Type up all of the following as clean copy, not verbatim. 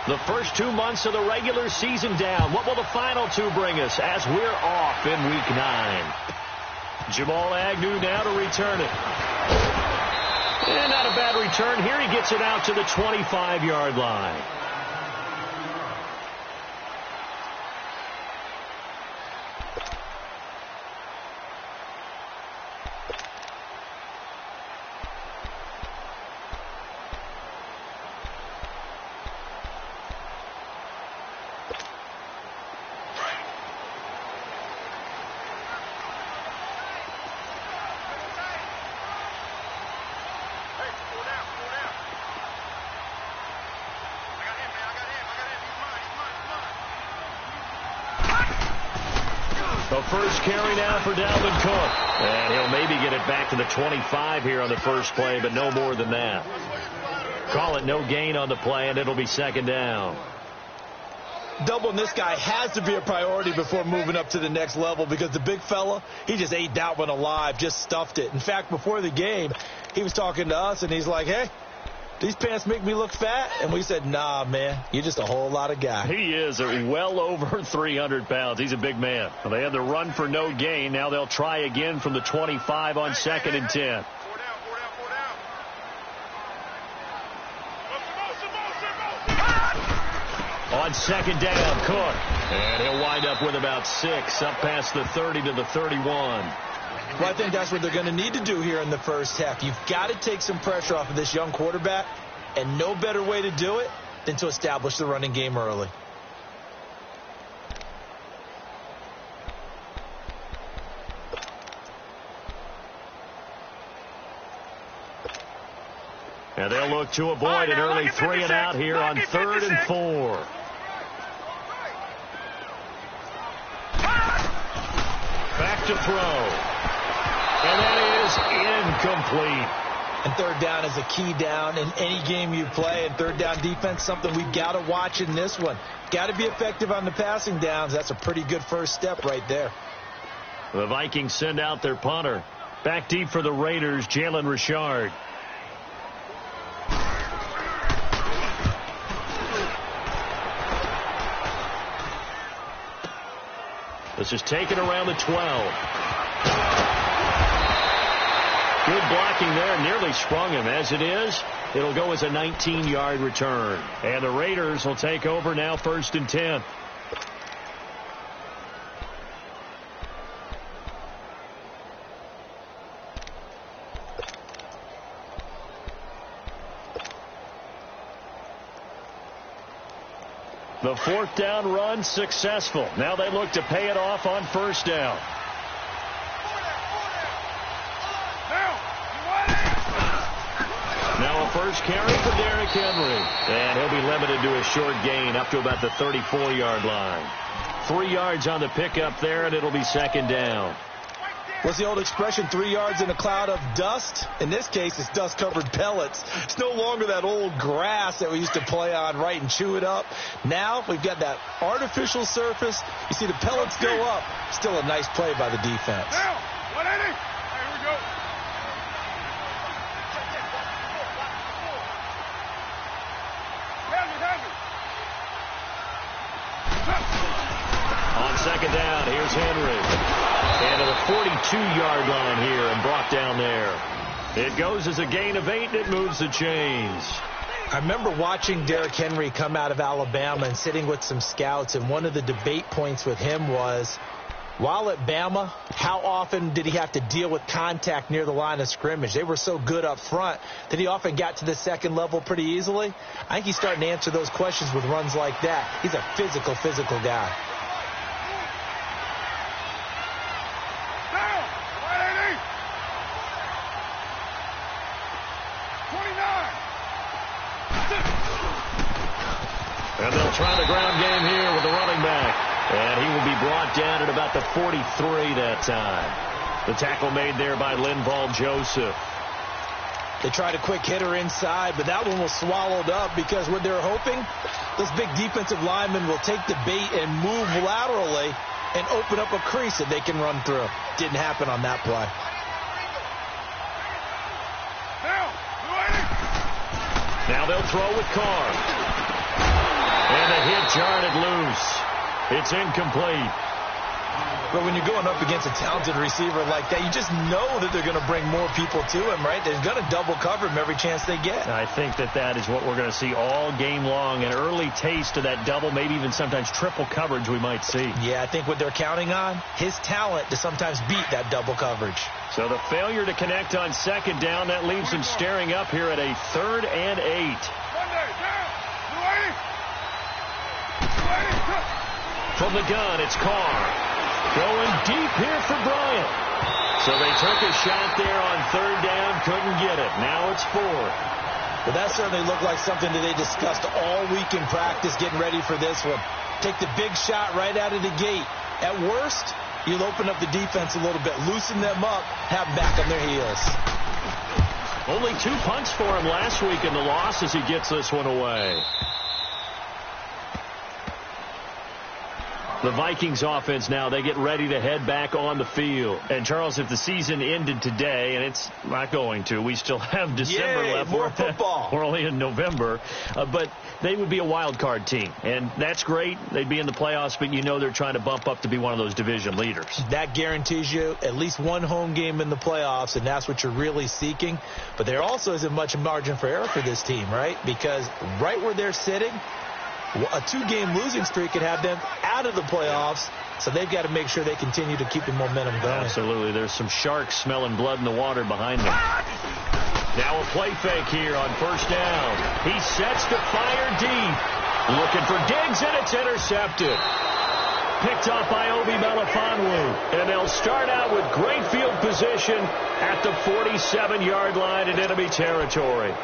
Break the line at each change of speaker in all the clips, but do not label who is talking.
The first 2 months of the regular season down. What will the final two bring us as we're off in Week 9? Jamal Agnew now to return it. And not a bad return here. He gets it out to the 25-yard line. The first carry now for Dalvin Cook. And he'll maybe get it back to the 25 here on the first play, but no more than that. Call it no gain on the play, and it'll be second down.
Doubling this guy has to be a priority before moving up to the next level, because the big fella, he just ate that one alive, just stuffed it. In fact, before the game, he was talking to us, and he's like, hey, these pants make me look fat? And we said, nah, man, you're just a whole lot of guy.
He is well over 300 pounds. He's a big man. Well, they had the run for no gain. Now they'll try again from the 25 on 2nd and 10. On 2nd down, Cook. And he'll wind up with about 6, up past the 30 to the 31.
Well, I think that's what they're going to need to do here in the first half. You've got to take some pressure off of this young quarterback, and no better way to do it than to establish the running game early.
And they'll look to avoid an early 3 and out here on 3rd and 4. Back to throw. And that is incomplete.
And 3rd down is a key down in any game you play. And 3rd down defense, something we've got to watch in this one. Got to be effective on the passing downs. That's a pretty good first step right there.
The Vikings send out their punter. Back deep for the Raiders, Jalen Richard. This is taken around the 12. Good blocking there. Nearly sprung him. As it is, it'll go as a 19-yard return. And the Raiders will take over now 1st and 10. The 4th down run successful. Now they look to pay it off on 1st down. Now a first carry for Derrick Henry. And he'll be limited to a short gain up to about the 34-yard line. 3 yards on the pickup there, and it'll be 2nd down.
What's the old expression, 3 yards in a cloud of dust? In this case, it's dust-covered pellets. It's no longer that old grass that we used to play on, right, and chew it up. Now we've got that artificial surface. You see the pellets go up. Still a nice play by the defense.
Now, 180. Here we go.
On 2nd down, here's Henry. And to the 42-yard line here and brought down there. It goes as a gain of 8, and it moves the chains.
I remember watching Derrick Henry come out of Alabama and sitting with some scouts, and one of the debate points with him was, while at Bama, how often did he have to deal with contact near the line of scrimmage? They were so good up front that he often got to the 2nd level pretty easily. I think he's starting to answer those questions with runs like that. He's a physical guy.
And they'll try the ground game here with the running back. And he will be brought down at about the 43 that time. The tackle made there by Linval Joseph.
They tried a quick hitter inside, but that one was swallowed up because what they're hoping, those big defensive linemen will take the bait and move laterally and open up a crease that they can run through. Didn't happen on that play.
Now they'll throw with Carr. And the hit jarred it loose. It's incomplete.
But when you're going up against a talented receiver like that, you just know that they're going to bring more people to him, right? They're going to double cover him every chance they get.
I think that is what we're going to see all game long. An early taste of that double, maybe even sometimes triple coverage we might see.
Yeah, I think what they're counting on, his talent to sometimes beat that double coverage.
So the failure to connect on second down, that leaves him staring up here at a 3rd and 8. From the gun, it's Carr. Going deep here for Bryant. So they took a shot there on 3rd down, couldn't get it. Now it's 4th.
But that certainly looked like something that they discussed all week in practice getting ready for this one. Take the big shot right out of the gate. At worst, you'll open up the defense a little bit, loosen them up, have them back on their heels.
Only 2 punts for him last week in the loss as he gets this one away. The Vikings offense now, they get ready to head back on the field. And, Charles, if the season ended today, and it's not going to, we still have December left.
More football.
We're only in November. But they would be a wild card team. And that's great. They'd be in the playoffs, but you know they're trying to bump up to be one of those division leaders.
That guarantees you at least one home game in the playoffs, and that's what you're really seeking. But there also isn't much margin for error for this team, right? Because right where they're sitting, a 2-game losing streak could have them out of the playoffs, so they've got to make sure they continue to keep the momentum going.
Absolutely. There's some sharks smelling blood in the water behind them. Now a play fake here on 1st down. He sets to fire deep. Looking for Diggs, and it's intercepted. Picked off by Obi Melifonwu. And they'll start out with great field position at the 47-yard line in enemy territory.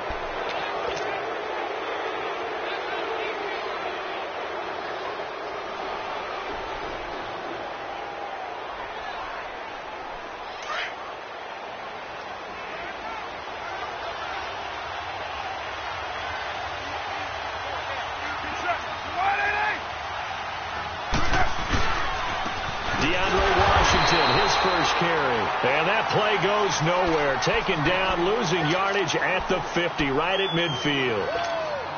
And that play goes nowhere. Taken down, losing yardage at the 50, right at midfield.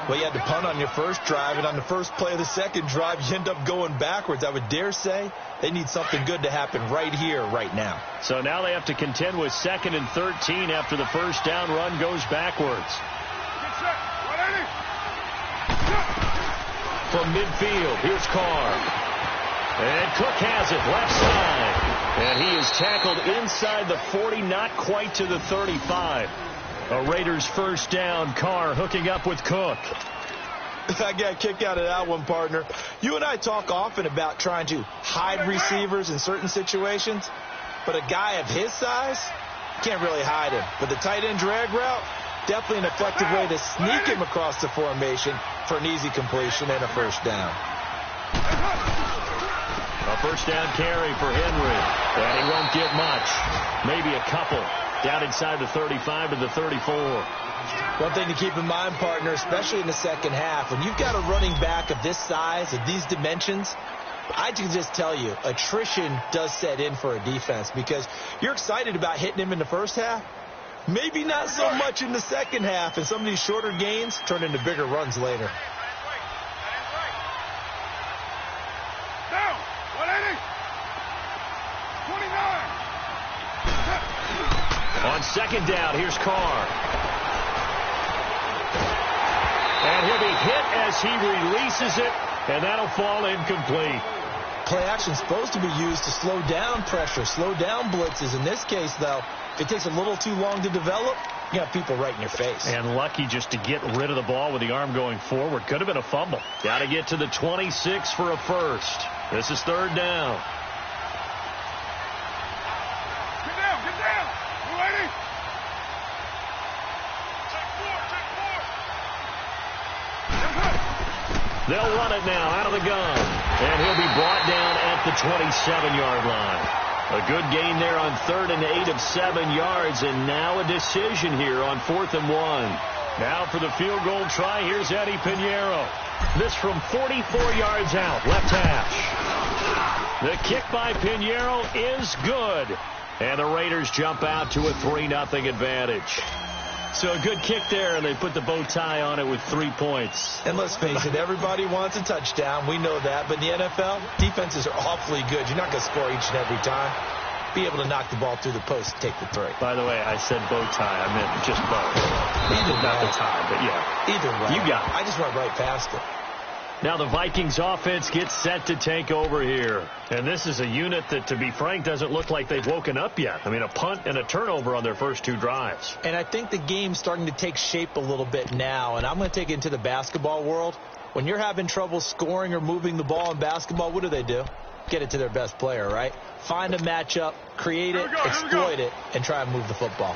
Well, you had to punt on your first drive, and on the first play of the second drive, you end up going backwards. I would dare say they need something good to happen right here, right now.
So now they have to contend with 2nd and 13 after the first down run goes backwards. From midfield, here's Carr. And Cook has it, left side. And he is tackled inside the 40, not quite to the 35. A Raiders first down. Carr hooking up with Cook.
I got a kick out of that one, partner. You and I talk often about trying to hide receivers in certain situations, but a guy of his size can't really hide him. But the tight end drag route, definitely an effective way to sneak him across the formation for an easy completion and a first down.
A first down carry for Henry, and he won't get much. Maybe a couple down inside the 35 to the 34.
One thing to keep in mind, partner, especially in the second half, when you've got a running back of this size, of these dimensions, I can just tell you, attrition does set in for a defense because you're excited about hitting him in the first half. Maybe not so much in the second half, and some of these shorter gains turn into bigger runs later.
On second down, here's Carr. And he'll be hit as he releases it, and that'll fall incomplete.
Play action's supposed to be used to slow down pressure, slow down blitzes. In this case, though, if it takes a little too long to develop, you have people right in your face.
And lucky just to get rid of the ball with the arm going forward. Could have been a fumble. Got to get to the 26 for a first. This is 3rd down. They'll run it now out of the gun. And he'll be brought down at the 27-yard line. A good gain there on 3rd and 8 of 7 yards. And now a decision here on 4th and 1. Now for the field goal try, here's Eddie Pinheiro. This from 44 yards out, left hash. The kick by Pinheiro is good. And the Raiders jump out to a 3-0 advantage. So a good kick there, and they put the bow tie on it with 3 points.
And let's face it, everybody wants a touchdown. We know that. But in the NFL, defenses are awfully good. You're not going to score each and every time. Be able to knock the ball through the post and take the three.
By the way, I said bow tie. I meant just bow. Not the tie, but yeah.
Either way.
You got it.
I just went right past it.
Now the Vikings offense gets set to take over here. And this is a unit that, to be frank, doesn't look like they've woken up yet. I mean, a punt and a turnover on their first 2 drives.
And I think the game's starting to take shape a little bit now. And I'm going to take it into the basketball world. When you're having trouble scoring or moving the ball in basketball, what do? Get it to their best player, right? Find a matchup, create it, exploit it, and try and move the football.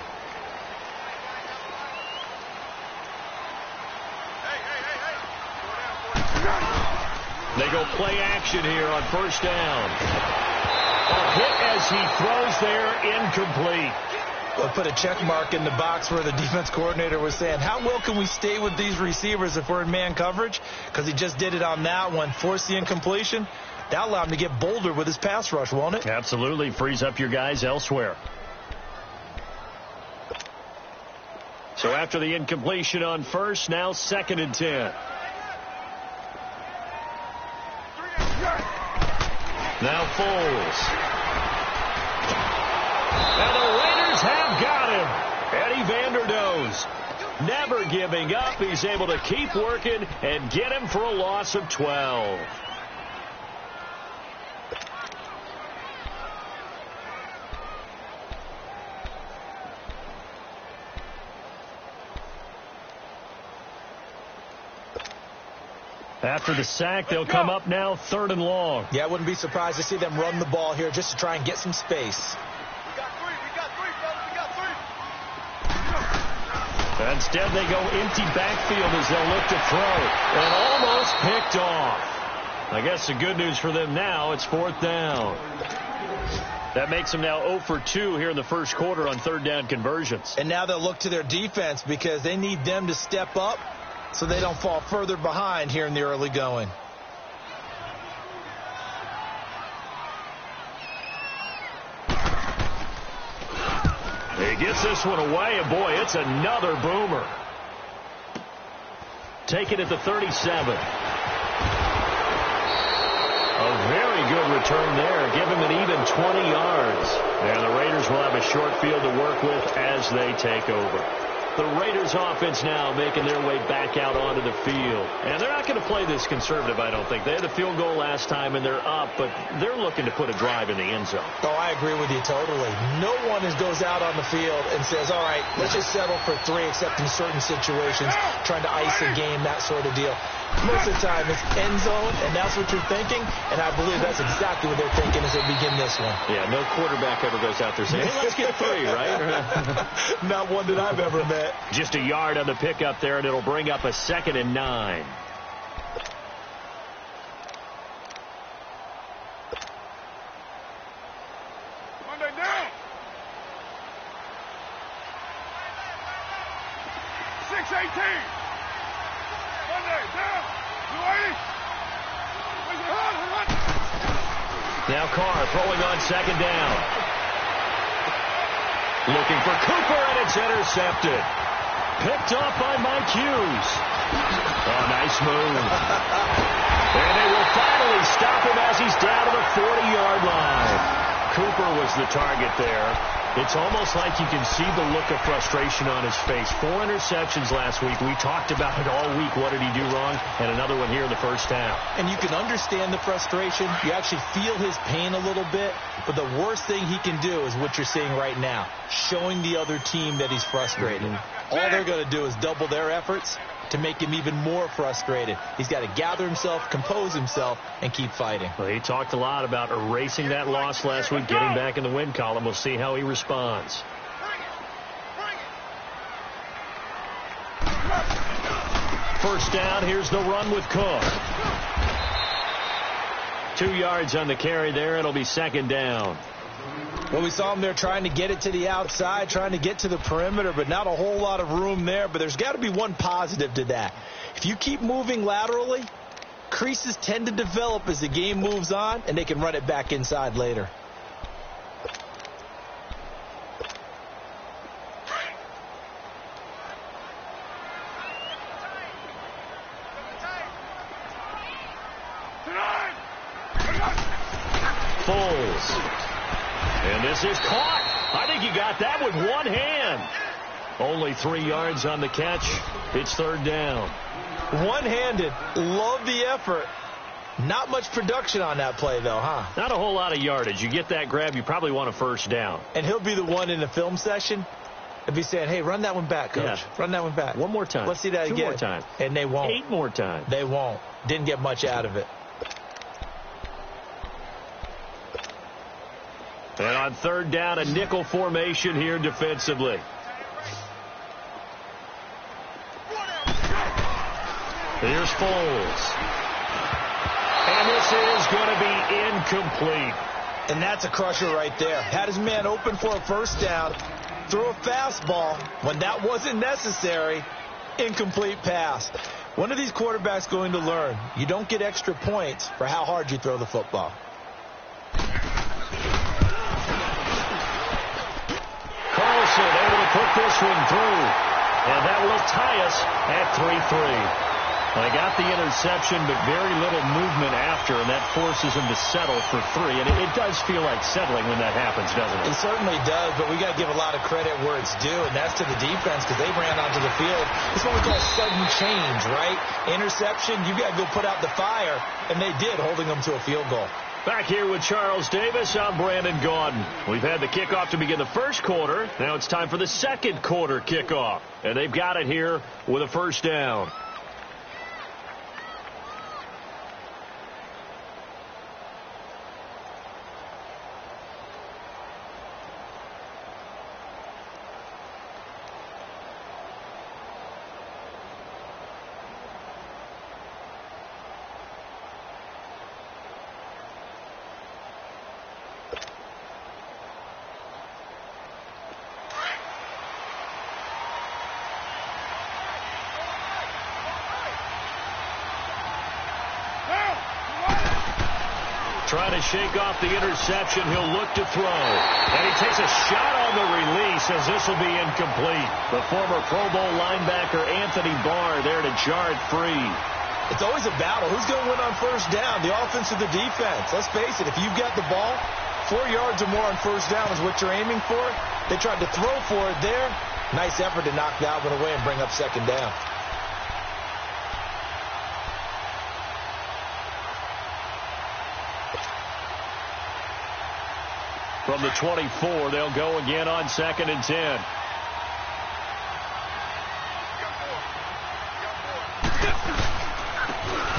They go play action here on first down. A hit as he throws there, incomplete.
We'll put a check mark in the box where the defense coordinator was saying, how well can we stay with these receivers if we're in man coverage? Because he just did it on that one, forced the incompletion. That'll allow him to get bolder with his pass rush, won't it?
Absolutely. Frees up your guys elsewhere. So after the incompletion on first, now 2nd and 10. Now Foles. And the Raiders have got him. Eddie Vanderdoes never giving up. He's able to keep working and get him for a loss of 12. After the sack, they'll come up now 3rd and long.
Yeah, I wouldn't be surprised to see them run the ball here just to try and get some space.
We got three, fellas. We got three.
Instead, they go empty backfield as they'll look to throw. And almost picked off. I guess the good news for them now, it's 4th down. That makes them now 0 for 2 here in the first quarter on 3rd down conversions.
And now they'll look to their defense because they need them to step up so they don't fall further behind here in the early going.
He gets this one away, and boy, it's another boomer. Take it at the 37. A very good return there. Give him an even 20 yards. And the Raiders will have a short field to work with as they take over. The Raiders offense now making their way back out onto the field. And they're not going to play this conservative, I don't think. They had a field goal last time, and they're up, but they're looking to put a drive in the end zone.
Oh, I agree with you totally. No one goes out on the field and says, all right, let's just settle for 3, except in certain situations, trying to ice a game, that sort of deal. Most of the time, it's end zone, and that's what you're thinking, and I believe that's exactly what they're thinking as they begin this one.
Yeah, no quarterback ever goes out there saying, hey, let's get 3, right?
Not one that I've ever met.
Just a yard on the pickup there, and it'll bring up a 2nd and 9.
Monday down. 6-18. Monday down. 280.
Now Carr throwing on 2nd down. Looking for Cooper, and it's intercepted. Picked off by Mike Hughes. Oh, nice move. And they will finally stop him as he's down to the 40-yard line. Cooper was the target there. It's almost like you can see the look of frustration on his face. 4 interceptions last week. We talked about it all week. What did he do wrong? And another one here in the first half.
And you can understand the frustration. You actually feel his pain a little bit. But the worst thing he can do is what you're seeing right now, showing the other team that he's frustrated. All they're going to do is double their efforts to make him even more frustrated. He's got to gather himself, compose himself, and keep fighting.
Well, he talked a lot about erasing that loss last week, getting back in the win column. We'll see how he responds. First down, here's the run with Cook. 2 yards on the carry there. It'll be 2nd down.
Well, we saw him there trying to get it to the outside, trying to get to the perimeter, but not a whole lot of room there. But there's got to be one positive to that. If you keep moving laterally, creases tend to develop as the game moves on, and they can run it back inside later.
Foles. And this is caught. I think he got that with one hand. Only 3 yards on the catch. It's third down.
One-handed. Love the effort. Not much production on that play, though, huh?
Not a whole lot of yardage. You get that grab, you probably want a first down.
And he'll be the one in the film session. He'll be saying, hey, run that one back, Coach.
Yeah.
Run that one back.
One more time.
Let's see that
2
again.
more times.
And they won't.
8 more times.
They won't. Didn't get much out of it.
And on third down, a nickel formation here defensively. Here's Foles. And this is going to be incomplete.
And that's a crusher right there. Had his man open for a first down. Throw a fastball when that wasn't necessary. Incomplete pass. One of these quarterbacks going to learn. You don't get extra points for how hard you throw the football.
Carlson able to put this one through. And that will tie us at 3-3. They got the interception, but very little movement after, and that forces him to settle for 3. And it does feel like settling when that happens, doesn't it?
It certainly does, but we got to give a lot of credit where it's due, and that's to the defense because they ran onto the field. It's what we call sudden change, right? Interception, you got to go put out the fire, and they did, holding them to a field goal.
Back here with Charles Davis, I'm Brandon Gaudin. We've had the kickoff to begin the first quarter. Now it's time for the second quarter kickoff. And they've got it here with a first down. Trying to shake off the interception. He'll look to throw. And he takes a shot on the release as this will be incomplete. The former Pro Bowl linebacker Anthony Barr there to jar it free.
It's always a battle. Who's going to win on first down, the offense or the defense? Let's face it, if you've got the ball, 4 yards or more on first down is what you're aiming for. They tried to throw for it there. Nice effort to knock that one away and bring up second down.
From the 24, they'll go again on 2nd and 10.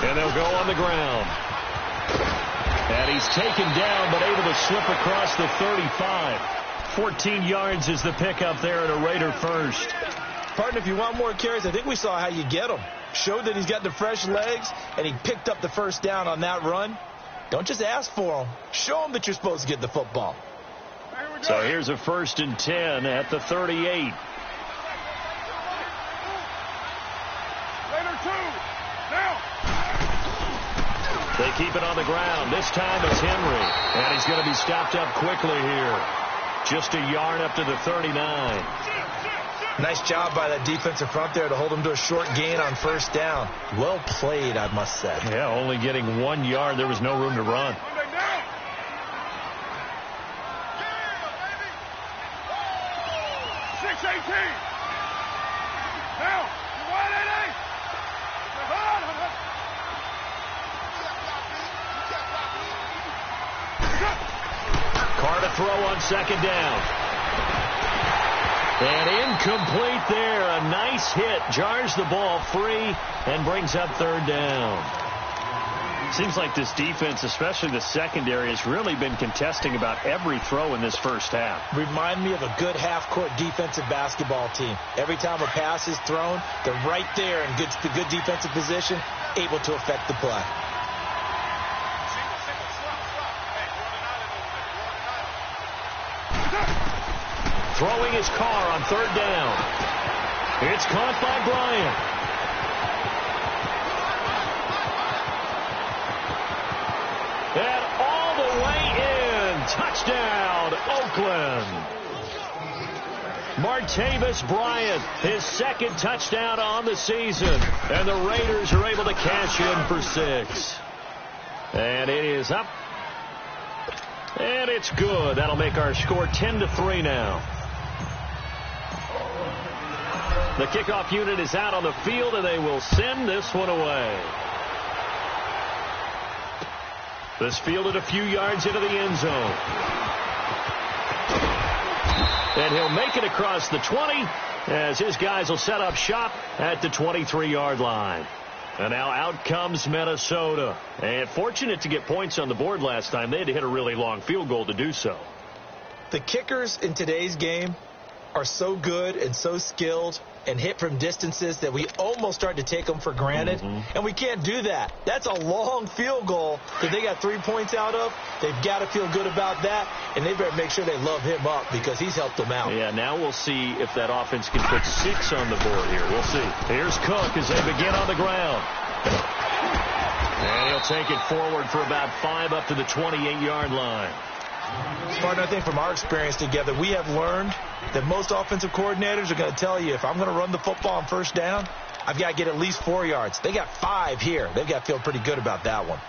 And they'll go on the ground. And he's taken down, but able to slip across the 35. 14 yards is the pickup there at a Raider first.
Partner, if you want more carries, I think we saw how you get them. Showed that he's got the fresh legs, and he picked up the first down on that run. Don't just ask for them. Show them that you're supposed to get the football.
So here's a 1st and 10 at the 38.
Raider 2. Down.
They keep it on the ground. This time it's Henry. And he's going to be stopped up quickly here. Just a yard up to the 39.
Nice job by that defensive front there to hold him to a short gain on first down. Well played, I must say.
Yeah, only getting 1 yard. There was no room to run.
6-18. Now, you wide 8-8.
Carr to throw on 2nd down. And incomplete there. A nice hit. Jars the ball free and brings up 3rd down. Seems like this defense, especially the secondary, has really been contesting about every throw in this first half.
Remind me of a good half-court defensive basketball team. Every time a pass is thrown, they're right there in good defensive position, able to affect the play.
Throwing his Carr on 3rd down. It's caught by Bryant. And all the way in. Touchdown, Oakland. Martavis Bryant, his 2nd touchdown on the season. And the Raiders are able to cash in for 6. And it is up And it's good. That'll make our score 10-3 now. The kickoff unit is out on the field, and they will send this one away. This fielded a few yards into the end zone. And he'll make it across the 20 as his guys will set up shop at the 23-yard line. And now out comes Minnesota. And fortunate to get points on the board last time. They had to hit a really long field goal to do so.
The kickers in today's game are so good and so skilled and hit from distances that we almost start to take them for granted. And we can't do that. That's a long field goal that they got 3 points out of. They've got to feel good about that, and they better make sure they love him up because he's helped them out.
Yeah, now we'll see if that offense can put 6 on the board here. We'll see. Here's Cook as they begin on the ground. And he'll take it forward for about 5 up to the 28-yard line.
Partner, I think from our experience together, we have learned that most offensive coordinators are going to tell you, if I'm going to run the football on first down, I've got to get at least 4 yards. They got 5 here. They've got to feel pretty good about that one.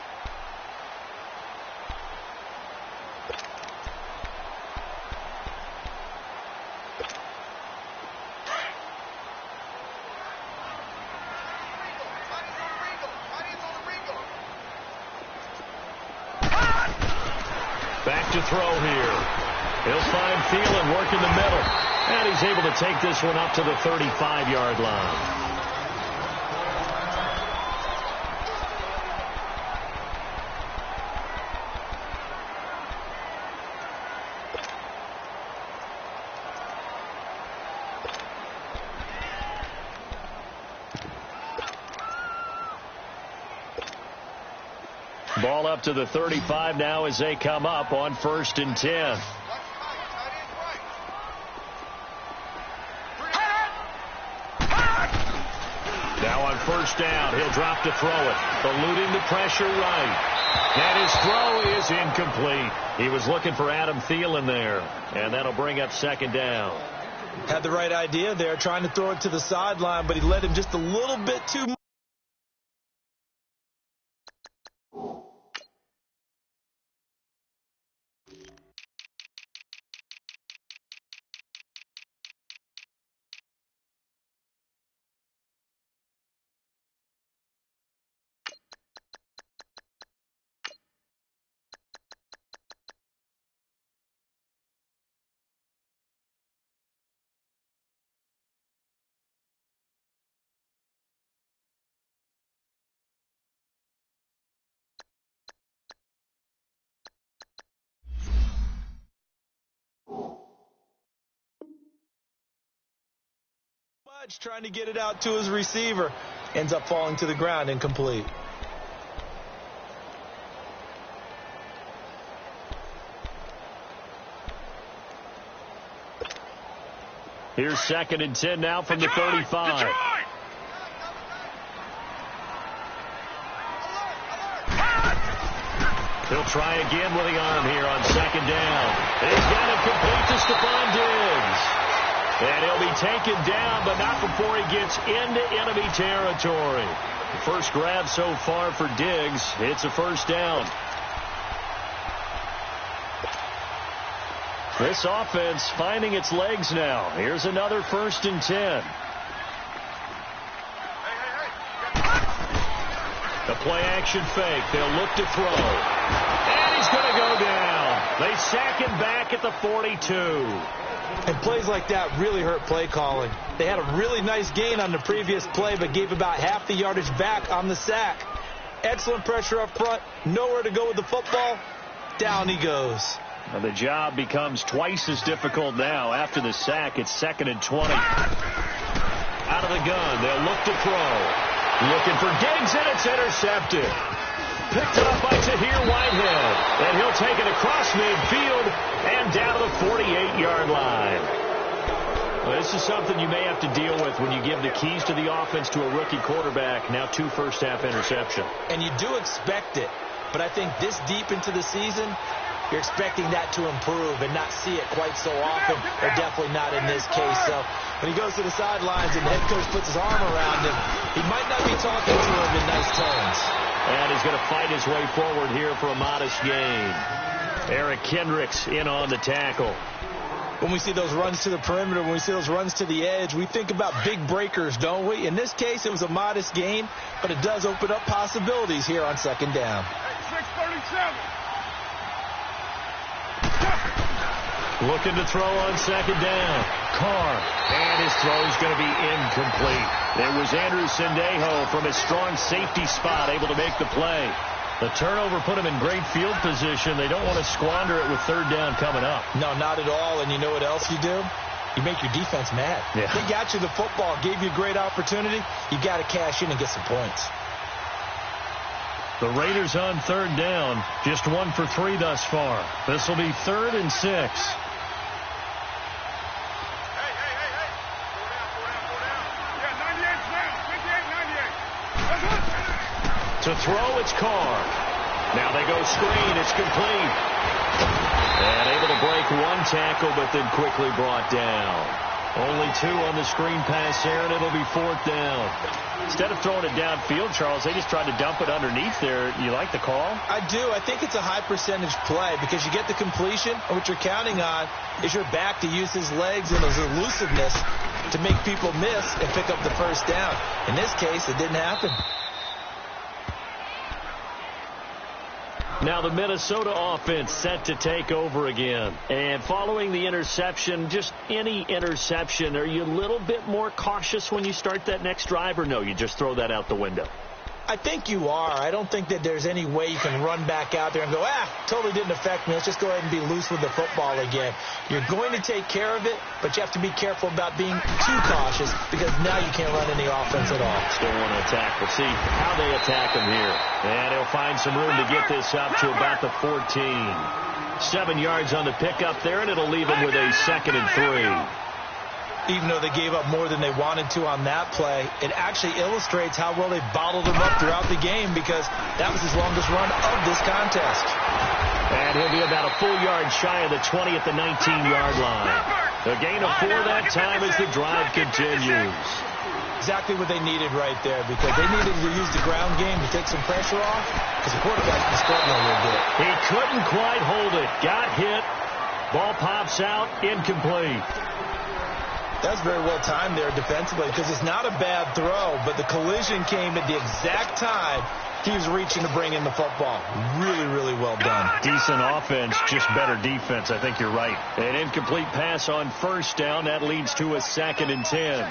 Back to throw here. He'll find Thielen working the middle. And he's able to take this one up to the 35-yard line. Ball up to the 35 now as they come up on 1st and 10. Now on 1st down, he'll drop to throw it. Eluding the pressure right. And his throw is incomplete. He was looking for Adam Thielen there. And that'll bring up 2nd down.
Had the right idea there, trying to throw it to the sideline, but he led him just a little bit too much. Trying to get it out to his receiver. Ends up falling to the ground, incomplete.
Here's 2nd and 10 now from the 35. He'll try again with the arm here on 2nd down. He's got it complete to Stephon Diggs. And he'll be taken down, but not before he gets into enemy territory. The first grab so far for Diggs. It's a 1st down. This offense finding its legs now. Here's another 1st and 10. The play-action fake. They'll look to throw. And he's going to go down. They sack him back at the 42.
And plays like that really hurt play calling. They had a really nice gain on the previous play, but gave about half the yardage back on the sack. Excellent pressure up front. Nowhere to go with the football. Down he goes.
Well, the job becomes twice as difficult now. After the sack, it's 2nd and 20. Out of the gun. They'll look to throw. Looking for Diggs, and it's intercepted. Picked up by Tahir Whitehead. And he'll take it across midfield and down to the 48-yard line. Well, this is something you may have to deal with when you give the keys to the offense to a rookie quarterback. Now 2 first-half interception.
And you do expect it. But I think this deep into the season, you're expecting that to improve and not see it quite so often, or definitely not in this case. So when he goes to the sidelines and the head coach puts his arm around him, he might not be talking to him in nice tones.
And he's going to fight his way forward here for a modest gain. Eric Kendricks in on the tackle.
When we see those runs to the perimeter, when we see those runs to the edge, we think about big breakers, don't we? In this case, it was a modest gain, but it does open up possibilities here on second down.
6:37.
Looking to throw on second down. Carr. And his throw is going to be incomplete. There was Andrew Sendejo from his strong safety spot able to make the play. The turnover put him in great field position. They don't want to squander it with third down coming up.
No, not at all. And you know what else you do? You make your defense mad.
Yeah.
They got you the football, gave you a great opportunity. You got to cash in and get some points.
The Raiders on third down, just 1 for 3 thus far. This will be 3rd and 6.
Hey. Yeah, 98's now. 58, 98.
To throw, it's Carr. Now they go screen. It's complete. And able to break one tackle, but then quickly brought down. Only 2 on the screen pass there, and it'll be 4th down. Instead of throwing it downfield, Charles, they just tried to dump it underneath there. You like the call?
I do. I think it's a high percentage play because you get the completion, and what you're counting on is your back to use his legs and his elusiveness to make people miss and pick up the first down. In this case, it didn't happen.
Now the Minnesota offense set to take over again. And following the interception, just any interception, are you a little bit more cautious when you start that next drive, or no, you just throw that out the window?
I think you are. I don't think that there's any way you can run back out there and go, totally didn't affect me. Let's just go ahead and be loose with the football again. You're going to take care of it, but you have to be careful about being too cautious because now you can't run any offense at all.
Still want to attack. We'll see how they attack him here. And he'll find some room to get this up to about the 14. 7 yards on the pickup there, and it'll leave him with a 2nd and 3.
Even though they gave up more than they wanted to on that play, it actually illustrates how well they bottled him up throughout the game because that was his longest run of this contest.
And he'll be about a full yard shy of the 20 at the 19-yard line. A gain of 4 that time as the drive continues.
Exactly what they needed right there because they needed to use the ground game to take some pressure off because the quarterback's been struggling a little bit.
He couldn't quite hold it. Got hit. Ball pops out. Incomplete.
That's very well timed there defensively because it's not a bad throw, but the collision came at the exact time he was reaching to bring in the football. Really, really well done.
Decent offense, just better defense. I think you're right. An incomplete pass on first down. That leads to a 2nd and 10.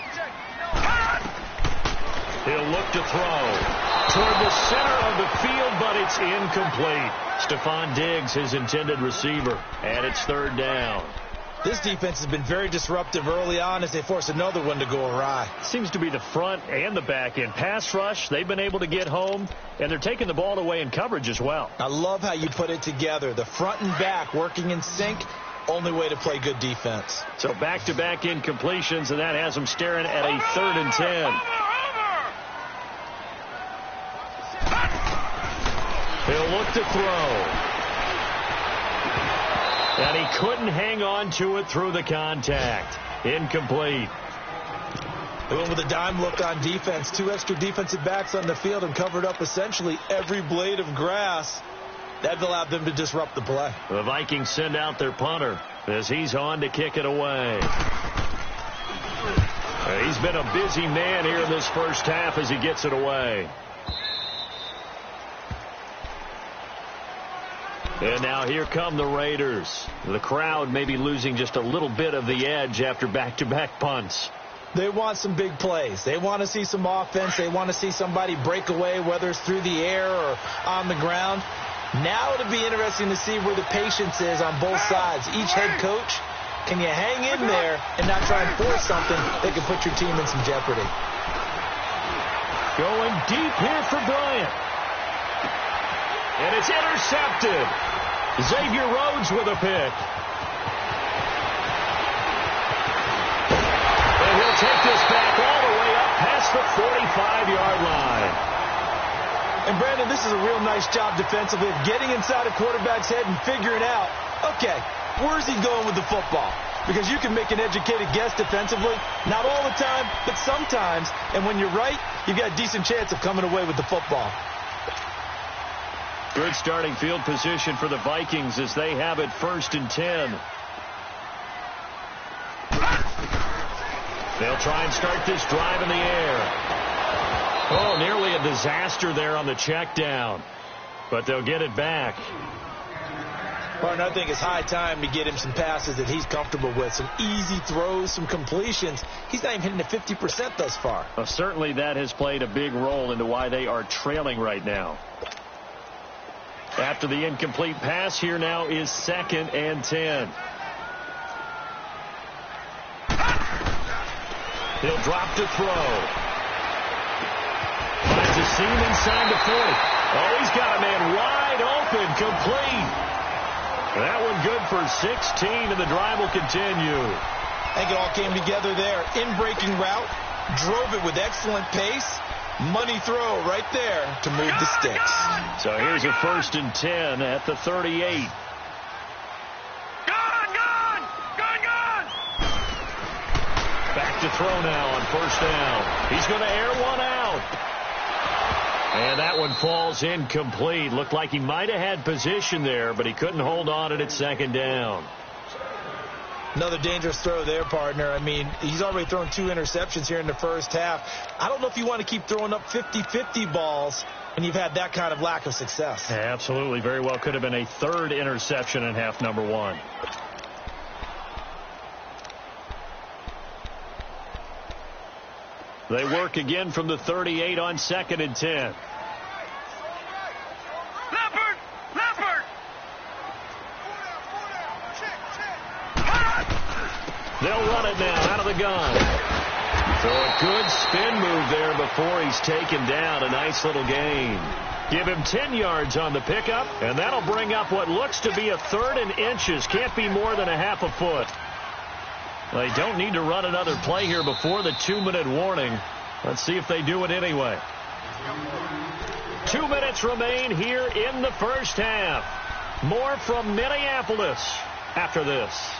He'll look to throw toward the center of the field, but it's incomplete. Stephon Diggs, his intended receiver, and it's 3rd down.
This defense has been very disruptive early on as they force another one to go awry.
Seems to be the front and the back end. Pass rush, they've been able to get home, and they're taking the ball away in coverage as well.
I love how you put it together. The front and back working in sync, only way to play good defense.
So back-to-back incompletions, and that has them staring at a 3rd and 10. He'll look to throw. And he couldn't hang on to it through the contact. Incomplete.
They went with a dime look on defense. 2 extra defensive backs on the field and covered up essentially every blade of grass. That allowed them to disrupt the play.
The Vikings send out their punter as he's on to kick it away. He's been a busy man here in this first half as he gets it away. And now here come the Raiders. The crowd may be losing just a little bit of the edge after back-to-back punts.
They want some big plays. They want to see some offense. They want to see somebody break away, whether it's through the air or on the ground. Now it'll be interesting to see where the patience is on both sides. Each head coach, can you hang in there and not try and force something that can put your team in some jeopardy?
Going deep here for Bryant. And it's intercepted. Xavier Rhodes with a pick. And he'll take this back all the way up past the 45-yard line.
And, Brandon, this is a real nice job defensively of getting inside a quarterback's head and figuring out, okay, where's he going with the football? Because you can make an educated guess defensively. Not all the time, but sometimes. And when you're right, you've got a decent chance of coming away with the football.
Good starting field position for the Vikings as they have it 1st and 10. They'll try and start this drive in the air. Oh, nearly a disaster there on the check down. But they'll get it back.
Partner, I think it's high time to get him some passes that he's comfortable with. Some easy throws, some completions. He's not even hitting the 50% thus far.
Well, certainly that has played a big role into why they are trailing right now. After the incomplete pass, here now is 2nd and 10. He'll drop to throw. Finds a seam inside the 40. Oh, he's got a man wide open, complete. That one good for 16, and the drive will continue.
I think it all came together there. In-breaking route, drove it with excellent pace. Money throw right there to move the sticks.
So here's a 1st and 10 at the 38. Back to throw now on 1st down. He's going to air one out. And that one falls incomplete. Looked like he might have had position there, but he couldn't hold on it at 2nd down.
Another dangerous throw there, partner. I mean, he's already thrown 2 interceptions here in the first half. I don't know if you want to keep throwing up 50-50 balls when you've had that kind of lack of success.
Absolutely. Very well could have been a 3rd interception in half number 1. They work again from the 38 on 2nd and 10. They'll run it now out of the gun. So a good spin move there before he's taken down. A nice little gain. Give him 10 yards on the pickup, and that'll bring up what looks to be a 3rd and inches. Can't be more than a half a foot. They don't need to run another play here before the 2-minute warning. Let's see if they do it anyway. 2 minutes remain here in the first half. More from Minneapolis after this.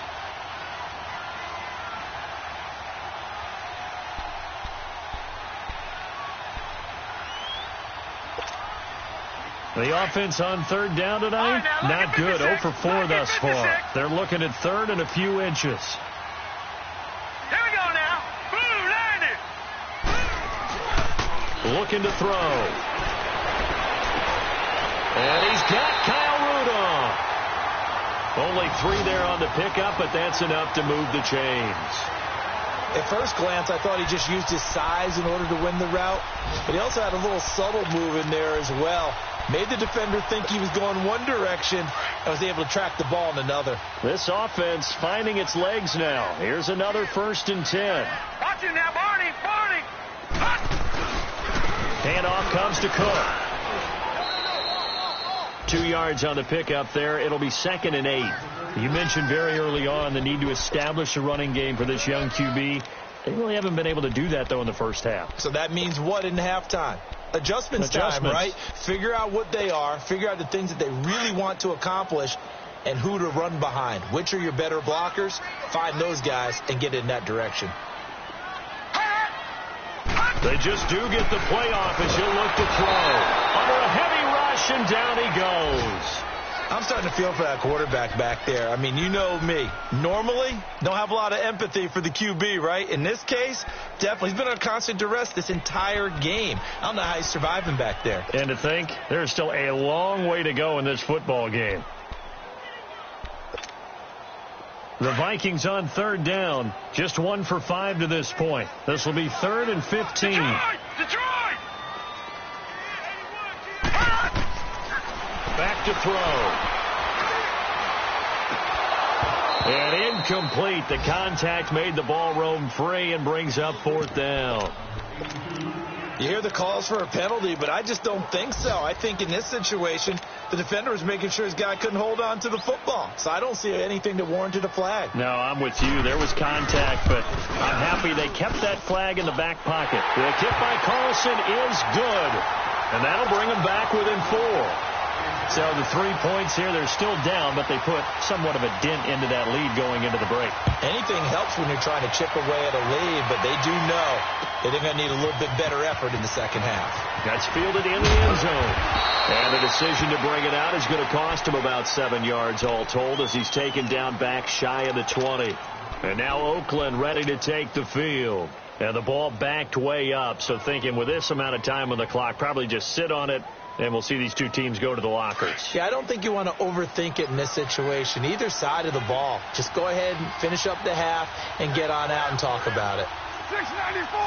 The offense on 3rd down tonight, not good. 0 for 4 thus far. They're looking at 3rd and a few inches.
Here we go now. Boom, land it.
Looking to throw. And he's got Kyle Rudolph. Only 3 there on the pickup, but that's enough to move the chains.
At first glance, I thought he just used his size in order to win the route, but he also had a little subtle move in there as well. Made the defender think he was going one direction and was able to track the ball in another.
This offense finding its legs now. Here's another 1st and 10.
Watch him now, Barney.
Handoff comes to Cook. 2 yards on the pickup there. It'll be 2nd and 8. You mentioned very early on the need to establish a running game for this young QB. They really haven't been able to do that, though, in the first half.
So that means what in halftime? Adjustments time, right? Figure out what they are. Figure out the things that they really want to accomplish and who to run behind. Which are your better blockers? Find those guys and get in that direction.
They just do get the play off as he'll look to throw. Under a heavy rush, and down he goes.
I'm starting to feel for that quarterback back there. I mean, you know me. Normally, don't have a lot of empathy for the QB, right? In this case, definitely. He's been on constant duress this entire game. I don't know how he's surviving back there.
And to think, there's still a long way to go in this football game. The Vikings on 3rd down, just 1 for 5 to this point. This will be 3rd and 15.
Detroit!
Back to throw. And incomplete. The contact made the ball roam free and brings up 4th down.
You hear the calls for a penalty, but I just don't think so. I think in this situation, the defender was making sure his guy couldn't hold on to the football. So I don't see anything that warranted a flag.
No, I'm with you. There was contact, but I'm happy they kept that flag in the back pocket. The kick by Carlson is good, and that'll bring him back within 4. So the 3 points here, they're still down, but they put somewhat of a dent into that lead going into the break.
Anything helps when you're trying to chip away at a lead, but they do know that they're going to need a little bit better effort in the second half.
That's fielded in the end zone. And the decision to bring it out is going to cost him about 7 yards all told as he's taken down back shy of the 20. And now Oakland ready to take the field. And the ball backed way up, so thinking with this amount of time on the clock, probably just sit on it, and we'll see these two teams go to the lockers.
Yeah, I don't think you want to overthink it in this situation. Either side of the ball. Just go ahead and finish up the half and get on out and talk about it.
694.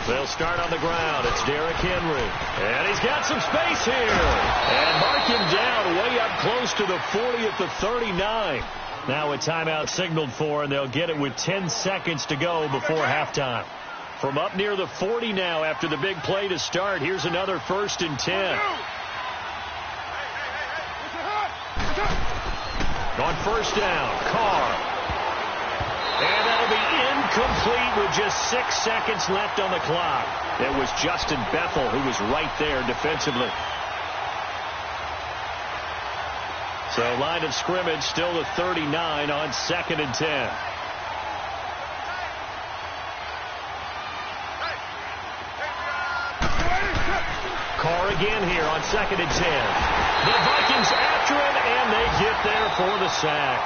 They'll start on the ground. It's Derrick Henry. And he's got some space here. And mark him down way up close to the 40 at the 39. Now a timeout signaled for, and they'll get it with 10 seconds to go before halftime. From up near the 40 now after the big play to start, here's another 1st and 10. On first down, Carr. And that'll be incomplete with just 6 seconds left on the clock. It was Justin Bethel who was right there defensively. So line of scrimmage still the 39 on 2nd and 10. Carr again here on 2nd and 10. The Vikings after him, and they get there for the sack.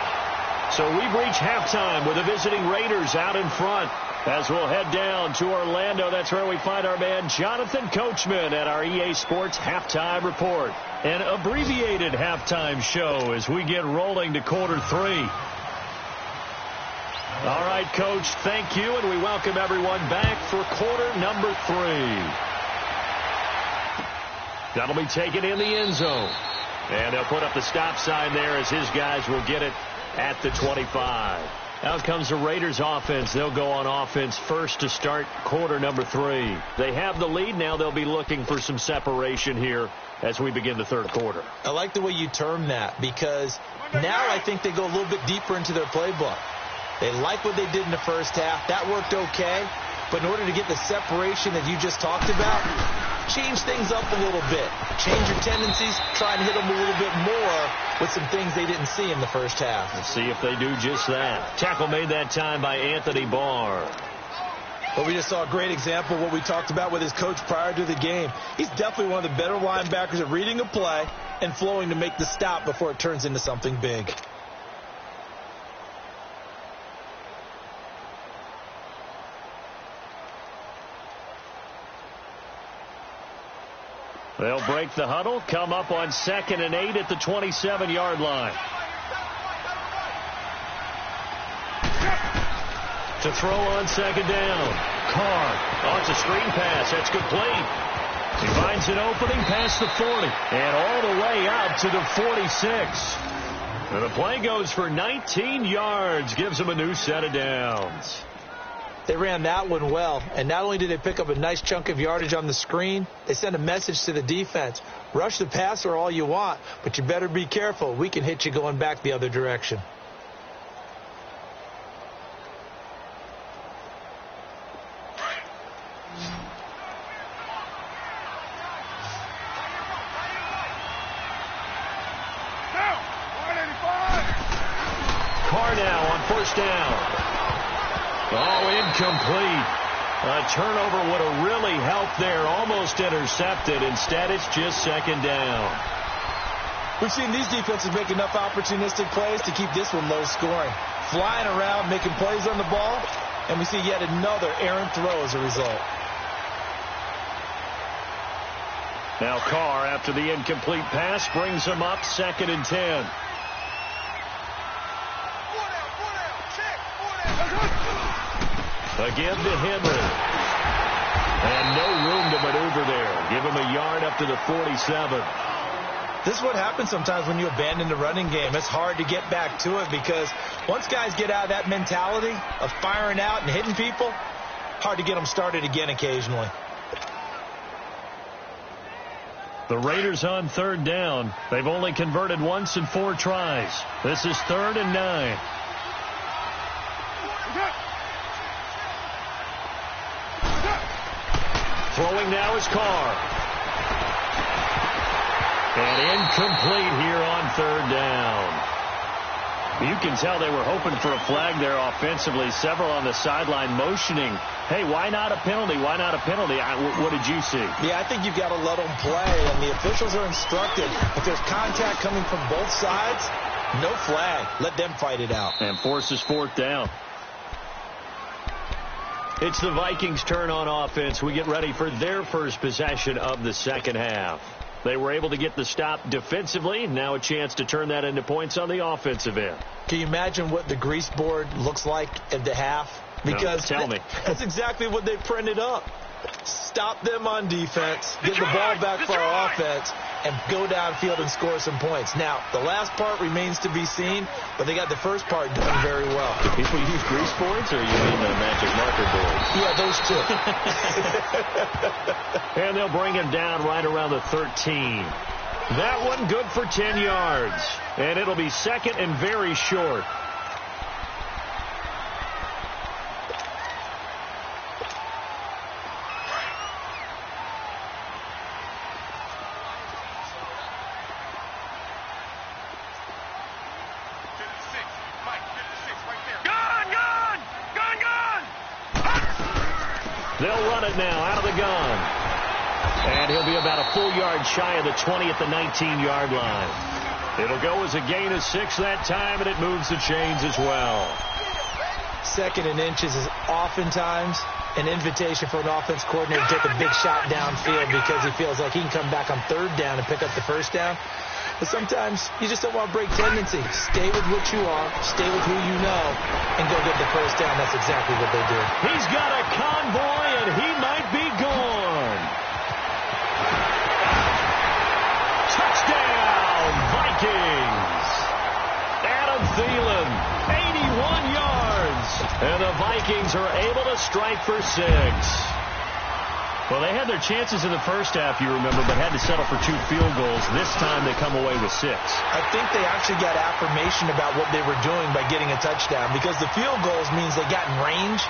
So we've reached halftime with the visiting Raiders out in front. As we'll head down to Orlando, that's where we find our man Jonathan Coachman at our EA Sports Halftime Report. An abbreviated halftime show as we get rolling to quarter 3. All right, Coach, thank you, and we welcome everyone back for quarter number 3. That'll be taken in the end zone. And they'll put up the stop sign there as his guys will get it at the 25. Out comes the Raiders offense. They'll go on offense first to start quarter number 3. They have the lead. Now they'll be looking for some separation here as we begin the third quarter.
I like the way you term that because now I think they go a little bit deeper into their playbook. They like what they did in the first half. That worked okay. But in order to get the separation that you just talked about, change things up a little bit. Change your tendencies. Try and hit them a little bit more with some things they didn't see in the first half.
Let's see if they do just that. Tackle made that time by Anthony Barr.
Well, we just saw a great example of what we talked about with his coach prior to the game. He's definitely one of the better linebackers at reading a play and flowing to make the stop before it turns into something big.
They'll break the huddle, come up on 2nd and 8 at the 27-yard line. To throw on 2nd down. Carr. Oh, it's a screen pass. That's complete. He finds an opening past the 40 and all the way out to the 46. And the play goes for 19 yards, gives him a new set of downs.
They ran that one well, and not only did they pick up a nice chunk of yardage on the screen, they sent a message to the defense. Rush the passer all you want, but you better be careful. We can hit you going back the other direction.
Carr now on first down. Oh, incomplete. A turnover would have really helped there. Almost intercepted. Instead, it's just 2nd down.
We've seen these defenses make enough opportunistic plays to keep this one low scoring. Flying around, making plays on the ball, and we see yet another errant throw as a result.
Now Carr, after the incomplete pass, brings him up 2nd and 10. Again to Henry. And no room to maneuver there. Give him a yard up to the 47.
This is what happens sometimes when you abandon the running game. It's hard to get back to it because once guys get out of that mentality of firing out and hitting people, hard to get them started again occasionally.
The Raiders on 3rd down. They've only converted once in 4 tries. This is 3rd and 9. Throwing now is Carr. And incomplete here on third down. You can tell they were hoping for a flag there offensively. Several on the sideline motioning, hey, why not a penalty? Why not a penalty? What did you see?
Yeah, I think you've got to let them play, and the officials are instructed. If there's contact coming from both sides, no flag. Let them fight it out.
And forces fourth down. It's the Vikings' turn on offense. We get ready for their first possession of the second half. They were able to get the stop defensively. Now a chance to turn that into points on the offensive end.
Can you imagine what the grease board looks like at the half? Because
no, tell me.
That's exactly what they printed up. Stop them on defense, get the ball back for our offense, and go downfield and score some points. Now, the last part remains to be seen, but they got the first part done very well.
Do people use grease boards, or you mean the magic marker boards?
Yeah, those two.
And they'll bring him down right around the 13. That one good for 10 yards. And it'll be second and very short. They'll run it now out of the gun. And he'll be about a full yard shy of the 20 at the 19-yard line. It'll go as a gain of 6 that time, and it moves the chains as well.
Second and inches is oftentimes an invitation for an offense coordinator to take a big shot downfield because he feels like he can come back on third down and pick up the first down. But sometimes you just don't want to break tendency. Stay with what you are, stay with who you know, and go get the first down. That's exactly what they did.
He's got a convoy, and he might be gone. Touchdown, Vikings. Adam Thielen, 81 yards. And the Vikings are able to strike for 6. Well, they had their chances in the first half, you remember, but had to settle for 2 field goals. This time they come away with 6.
I think they actually got affirmation about what they were doing by getting a touchdown, because the field goals means they got in range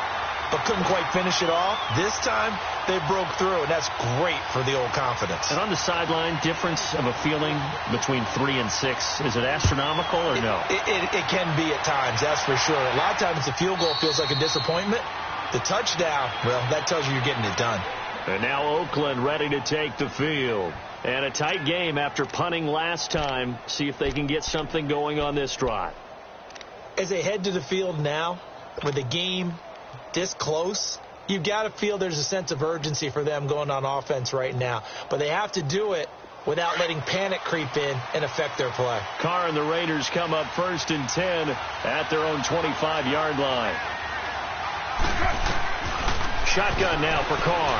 but couldn't quite finish it off. This time they broke through, and that's great for the old confidence.
And on the sideline, difference of a feeling between 3 and 6, is it astronomical or no?
It can be at times, that's for sure. A lot of times the field goal feels like a disappointment. The touchdown, well, that tells you you're getting it done.
And now Oakland ready to take the field. And a tight game after punting last time. See if they can get something going on this drive.
As they head to the field now, with the game this close, you've got to feel there's a sense of urgency for them going on offense right now. But they have to do it without letting panic creep in and affect their play.
Carr and the Raiders come up 1st and 10 at their own 25-yard line. Shotgun now for Carr.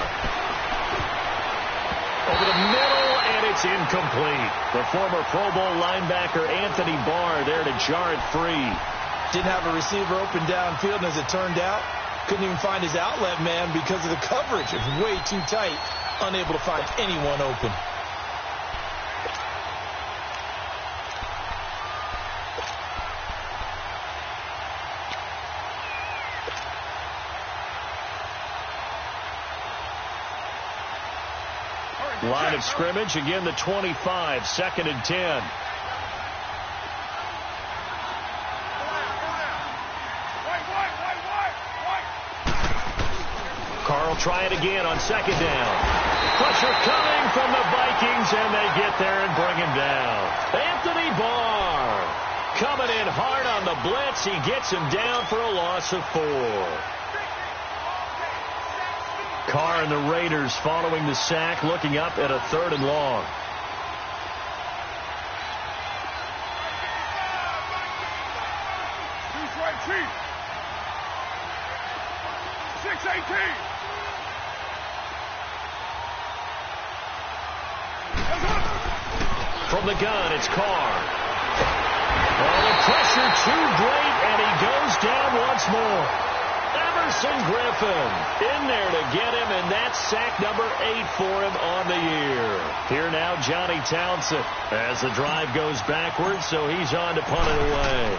Over the middle, and it's incomplete. The former Pro Bowl linebacker Anthony Barr there to jar it free.
Didn't have a receiver open downfield, and as it turned out, couldn't even find his outlet man because of the coverage. It was way too tight, unable to find anyone open.
Line of scrimmage, again the 25, 2nd and 10. Carr will try it again on 2nd down. Pressure coming from the Vikings, and they get there and bring him down. Anthony Barr coming in hard on the blitz. He gets him down for a loss of 4. Carr and the Raiders following the sack, looking up at a 3rd and long. From the gun, it's Carr. Oh, the pressure too great, and he goes down once more. Everson Griffin in there to get him, and that's sack number 8 for him on the year. Here now, Johnny Townsend as the drive goes backwards, so he's on to punt it away.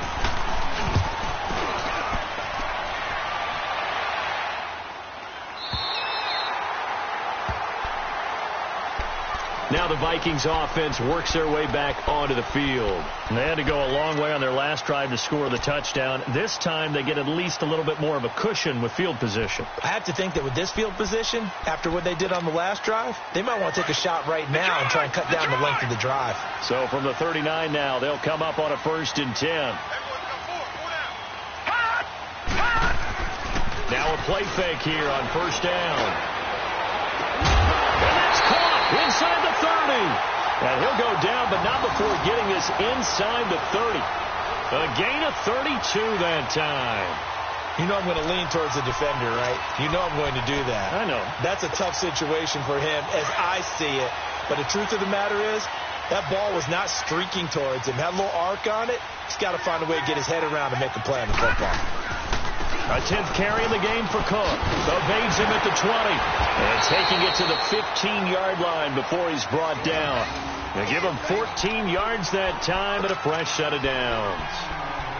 Now the Vikings offense works their way back onto the field. And they had to go a long way on their last drive to score the touchdown. This time they get at least a little bit more of a cushion with field position.
I have to think that with this field position, after what they did on the last drive, they might want to take a shot right now and try and cut down the length of the drive.
So from the 39 now, they'll come up on a 1st and 10. Now a play fake here on 1st down. And that's caught inside the 30. And he'll go down, but not before getting this inside the 30. A gain of 32 that time.
You know I'm going to lean towards the defender, right? You know I'm going to do that.
I know.
That's a tough situation for him as I see it. But the truth of the matter is, that ball was not streaking towards him. Had a little arc on it. He's got to find a way to get his head around and make a play on the football.
A 10th carry in the game for Cook. Evades him at the 20. And taking it to the 15-yard line before he's brought down. They give him 14 yards that time and a fresh set of downs.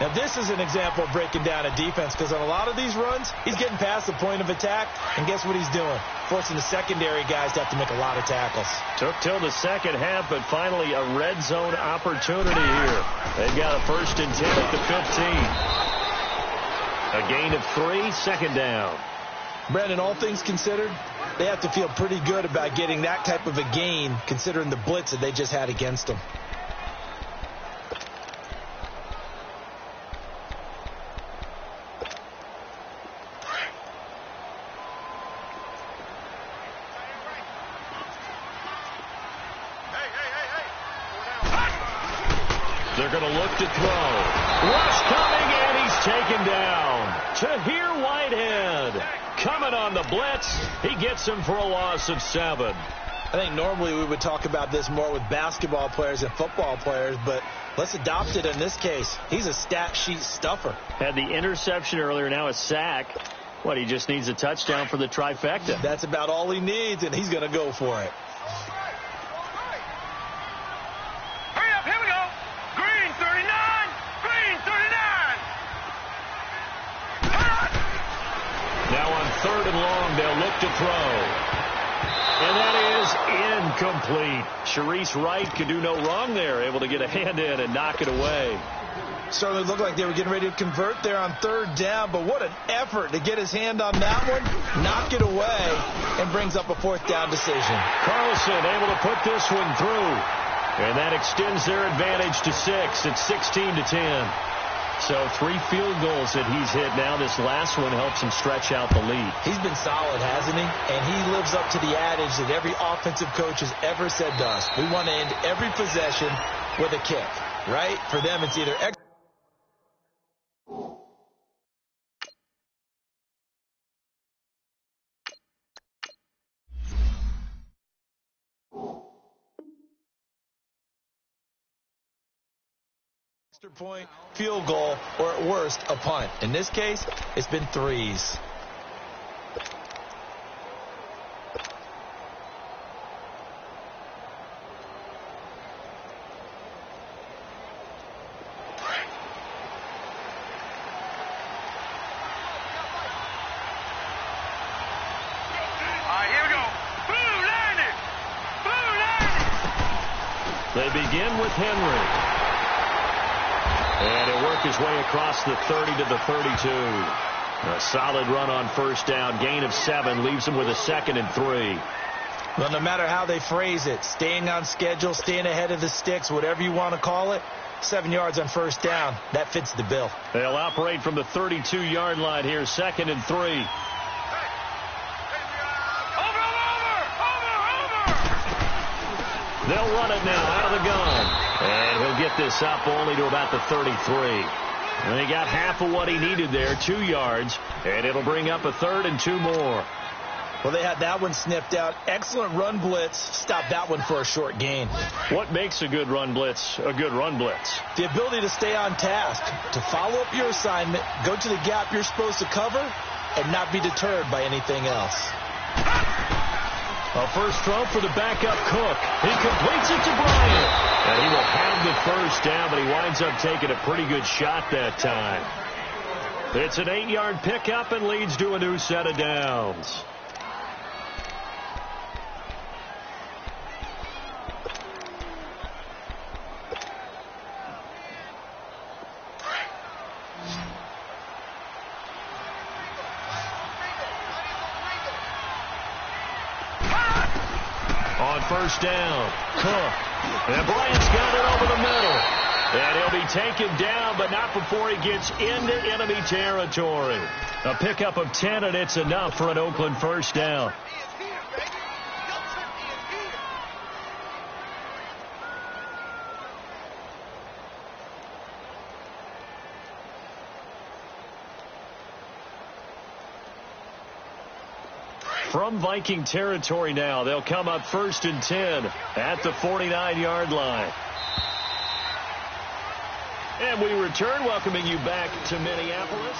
Now, this is an example of breaking down a defense because on a lot of these runs, he's getting past the point of attack. And guess what he's doing? Forcing the secondary guys to have to make a lot of tackles.
Took till the second half, but finally a red zone opportunity here. They've got a 1st and 10 at the 15. A gain of 3, 2nd down.
Brandon, all things considered, they have to feel pretty good about getting that type of a gain considering the blitz that they just had against them.
They're going to look to throw. Rush coming, and he's taken down. Tahir Whitehead coming on the blitz. He gets him for a loss of 7.
I think normally we would talk about this more with basketball players and football players, but let's adopt it in this case. He's a stat sheet stuffer.
Had the interception earlier, now a sack. What, he just needs a touchdown for the trifecta.
That's about all he needs, and he's going to go for it.
Hurry up, here we go. Green 39. Green 39.
Now on 3rd and long, they'll look to throw. And that is incomplete. Sharice Wright could do no wrong there, able to get a hand in and knock it away.
Certainly looked like they were getting ready to convert there on 3rd down, but what an effort to get his hand on that one, knock it away, and brings up a 4th down decision.
Carlson able to put this one through. And that extends their advantage to 6. It's 16 to 10. So 3 field goals that he's hit now. This last one helps him stretch out the lead.
He's been solid, hasn't he? And he lives up to the adage that every offensive coach has ever said to us. We want to end every possession with a kick, right? For them, it's either point, field goal, or at worst, a punt. In this case, it's been 3s.
Here we go. Blue landed. Blue landed.
They begin with Henry. And he'll work his way across the 30 to the 32. A solid run on 1st down. Gain of 7 leaves him with a 2nd and 3.
Well, no matter how they phrase it, staying on schedule, staying ahead of the sticks, whatever you want to call it, 7 yards on 1st down, that fits the bill.
They'll operate from the 32-yard line here, 2nd and 3. They'll run it now out of the gun. And he'll get this up only to about the 33. And he got half of what he needed there, 2 yards. And it'll bring up a 3rd and 2 more.
Well, they had that one snipped out. Excellent run blitz. Stop that one for a short gain.
What makes a good run blitz a good run blitz?
The ability to stay on task, to follow up your assignment, go to the gap you're supposed to cover, and not be deterred by anything else.
A first throw for the backup Cook. He completes it to Bryant. And he will have the 1st down, but he winds up taking a pretty good shot that time. It's an 8-yard pickup and leads to a new set of downs. On first down, Cook. And Bryant's got it over the middle. And he'll be taken down, but not before he gets into enemy territory. A pickup of 10, and it's enough for an Oakland first down. From Viking territory now, they'll come up 1st and 10 at the 49-yard line. And we return, welcoming you back to Minneapolis.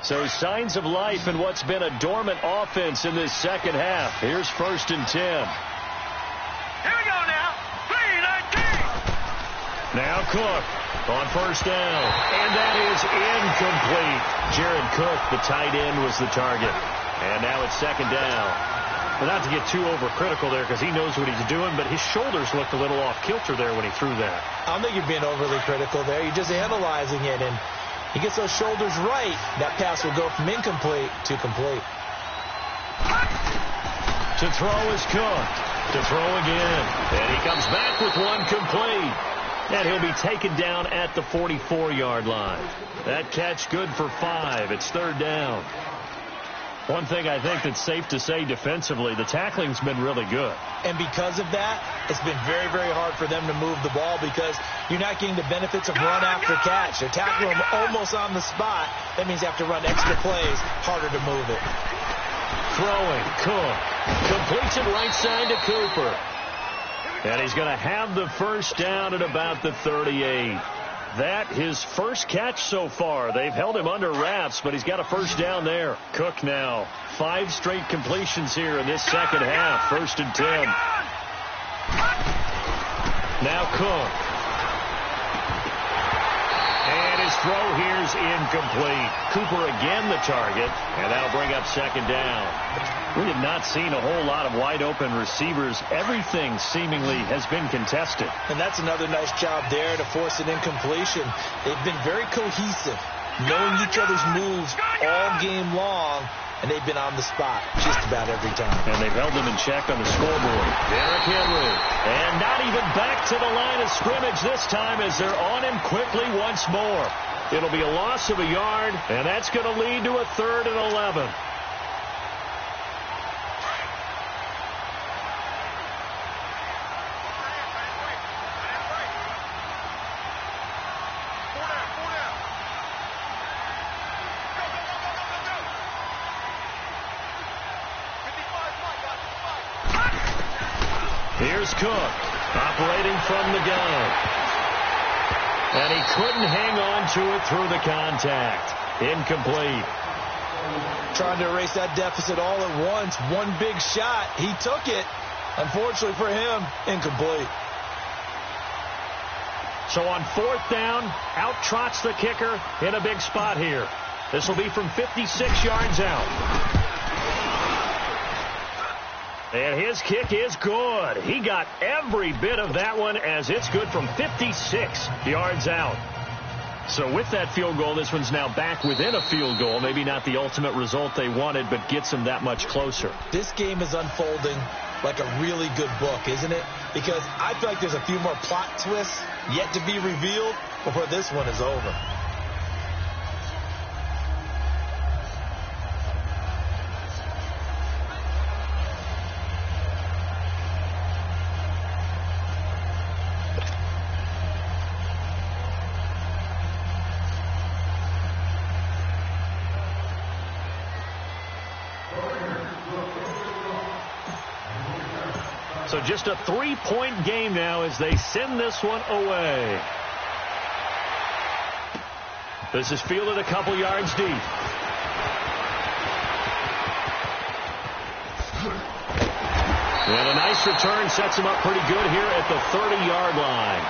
So signs of life in what's been a dormant offense in this second half. Here's 1st and 10.
Here we go now. 3-19.
Now Cook on first down. And that is incomplete. Jared Cook, the tight end, was the target. And now it's 2nd down. Well, not to get too overcritical there because he knows what he's doing, but his shoulders looked a little off kilter there when he threw that.
I don't think you're being overly critical there. You're just analyzing it, and he gets those shoulders right. That pass will go from incomplete to complete.
To throw is Cook. To throw again. And he comes back with one complete. And he'll be taken down at the 44-yard line. That catch good for 5. It's 3rd down. One thing I think that's safe to say defensively, the tackling's been really good.
And because of that, it's been very, very hard for them to move the ball because you're not getting the benefits of run after catch. They're tackling them almost on the spot. That means they have to run extra plays, harder to move it.
Throwing, Cook. Completes it right side to Cooper. And he's going to have the first down at about the 38. That his first catch so far. They've held him under wraps, but he's got a first down there. Cook now. 5 straight completions here in this second half. 1st and 10. Now Cook. And his throw here's incomplete. Cooper again the target, and that'll bring up 2nd down. We have not seen a whole lot of wide-open receivers. Everything seemingly has been contested.
And that's another nice job there to force an incompletion. They've been very cohesive, knowing each other's moves all game long, and they've been on the spot just about every time.
And they've held them in check on the scoreboard. Derrick Henry. And not even back to the line of scrimmage this time as they're on him quickly once more. It'll be a loss of a yard, and that's going to lead to a 3rd and 11. Here's Cook, operating from the gun. And he couldn't hang on to it through the contact. Incomplete.
Trying to erase that deficit all at once. One big shot. He took it. Unfortunately for him, incomplete.
So on 4th down, out trots the kicker in a big spot here. This will be from 56 yards out. And his kick is good. He got every bit of that one as it's good from 56 yards out. So with that field goal, this one's now back within a field goal. Maybe not the ultimate result they wanted, but gets them that much closer.
This game is unfolding like a really good book, isn't it? Because I feel like there's a few more plot twists yet to be revealed before this one is over.
So just a 3-point game now as they send this one away. This is fielded a couple yards deep. And a nice return sets him up pretty good here at the 30-yard line.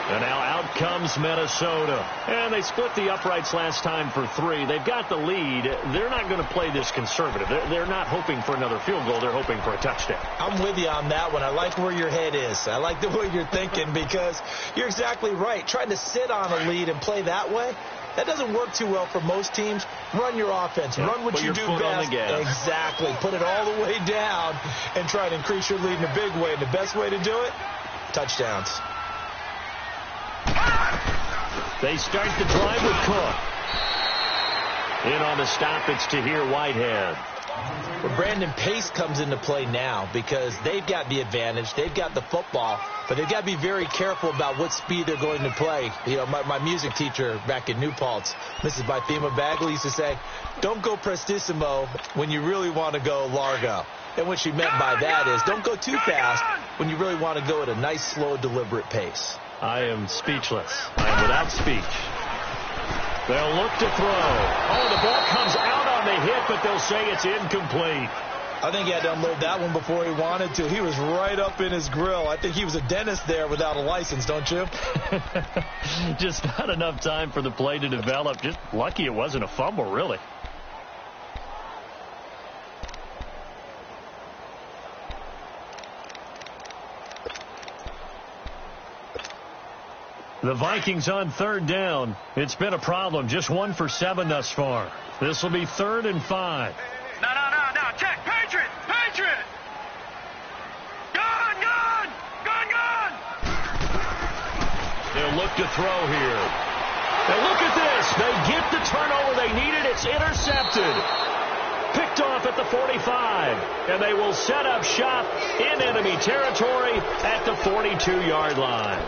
And now out comes Minnesota. And they split the uprights last time for 3. They've got the lead. They're not going to play this conservative. They're not hoping for another field goal. They're hoping for a touchdown.
I'm with you on that one. I like where your head is. I like the way you're thinking because you're exactly right. Trying to sit on a lead and play that way, That doesn't work too well for most teams. Run your offense.
Yeah,
Run what you do best. Exactly. Put it all the way down and try to increase your lead in a big way. And the best way to do it, touchdowns.
They start the drive with Cook. In on the stop, it's Tahir Whitehead.
Well, Brandon, pace comes into play now because they've got the advantage. They've got the football, but they've got to be very careful about what speed they're going to play. You know, my music teacher back in New Paltz, Mrs. Bythema Bagley, used to say, don't go prestissimo when you really want to go largo. And what she meant by that is don't go too fast when you really want to go at a nice, slow, deliberate pace.
I am speechless. I am without speech. They'll look to throw. Oh, the ball comes out on the hit, but they'll say it's incomplete.
I think he had to unload that one before he wanted to. He was right up in his grill. I think he was a dentist there without a license, don't you?
Just not enough time for the play to develop. Just lucky it wasn't a fumble, really. The Vikings on third down. It's been a problem. Just 1 for 7 thus far. This will be 3rd and 5.
No. Check. Patriot. Gun.
They'll look to throw here. And look at this. They get the turnover they needed. It's intercepted. Picked off at the 45. And they will set up shop in enemy territory at the 42-yard line.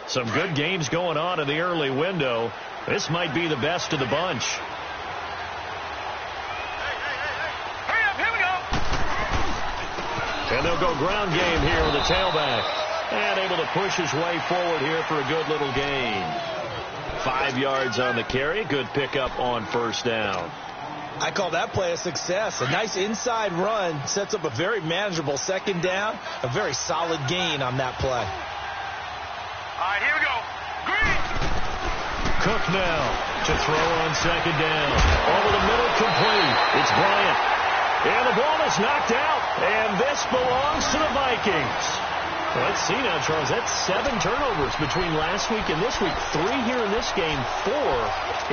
Some good games going on in the early window. This might be the best of the bunch.
Hurry up, here we go.
And they'll go ground game here with the tailback. And able to push his way forward here for a good little gain. 5 yards on the carry. Good pickup on first down.
I call that play a success. A nice inside run sets up a very manageable second down. A very solid gain on that play.
All right, here we go. Green.
Cook now to throw on second down. Over the middle, complete. It's Bryant. And the ball is knocked out. And this belongs to the Vikings. Well, let's see now, Charles. That's 7 turnovers between last week and this week. 3 here in this game, 4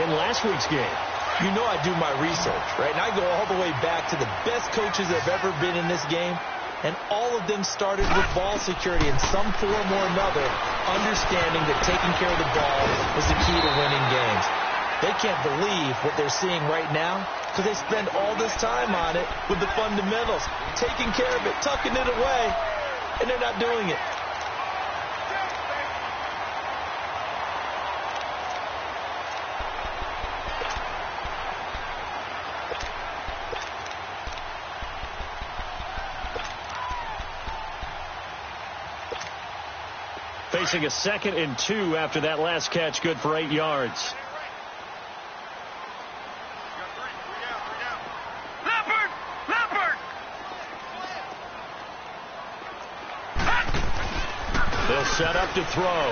in last week's game.
You know I do my research, right? And I go all the way back to the best coaches that have ever been in this game. And all of them started with ball security in some form or another, understanding that taking care of the ball was the key to winning games. They can't believe what they're seeing right now because they spend all this time on it with the fundamentals, taking care of it, tucking it away, and they're not doing it.
Facing a 2nd and 2 after that last catch, good for 8 yards.
Leopard.
They'll set up to throw.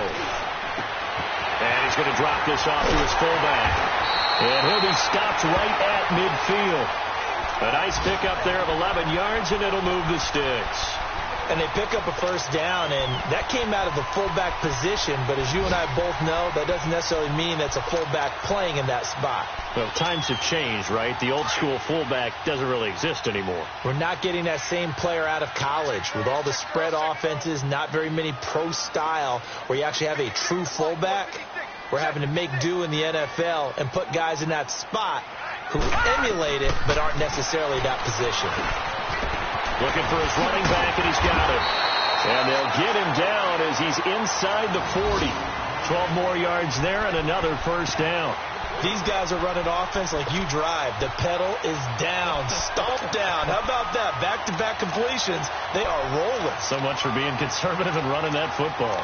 And he's going to drop this off to his fullback. And he'll be stopped right at midfield. A nice pickup there of 11 yards, and it'll move the sticks.
And they pick up a first down, and that came out of the fullback position. But as you and I both know, that doesn't necessarily mean that's a fullback playing in that spot.
Well, times have changed, right? The old school fullback doesn't really exist anymore.
We're not getting that same player out of college with all the spread offenses, not very many pro style where you actually have a true fullback. We're having to make do in the NFL and put guys in that spot who emulate it but aren't necessarily that position.
Looking for his running back, and he's got it. And they'll get him down as he's inside the 40. 12 more yards there and another first down.
These guys are running offense like you drive. The pedal is down, stomp down. How about that? Back-to-back completions. They are rolling.
So much for being conservative and running that football.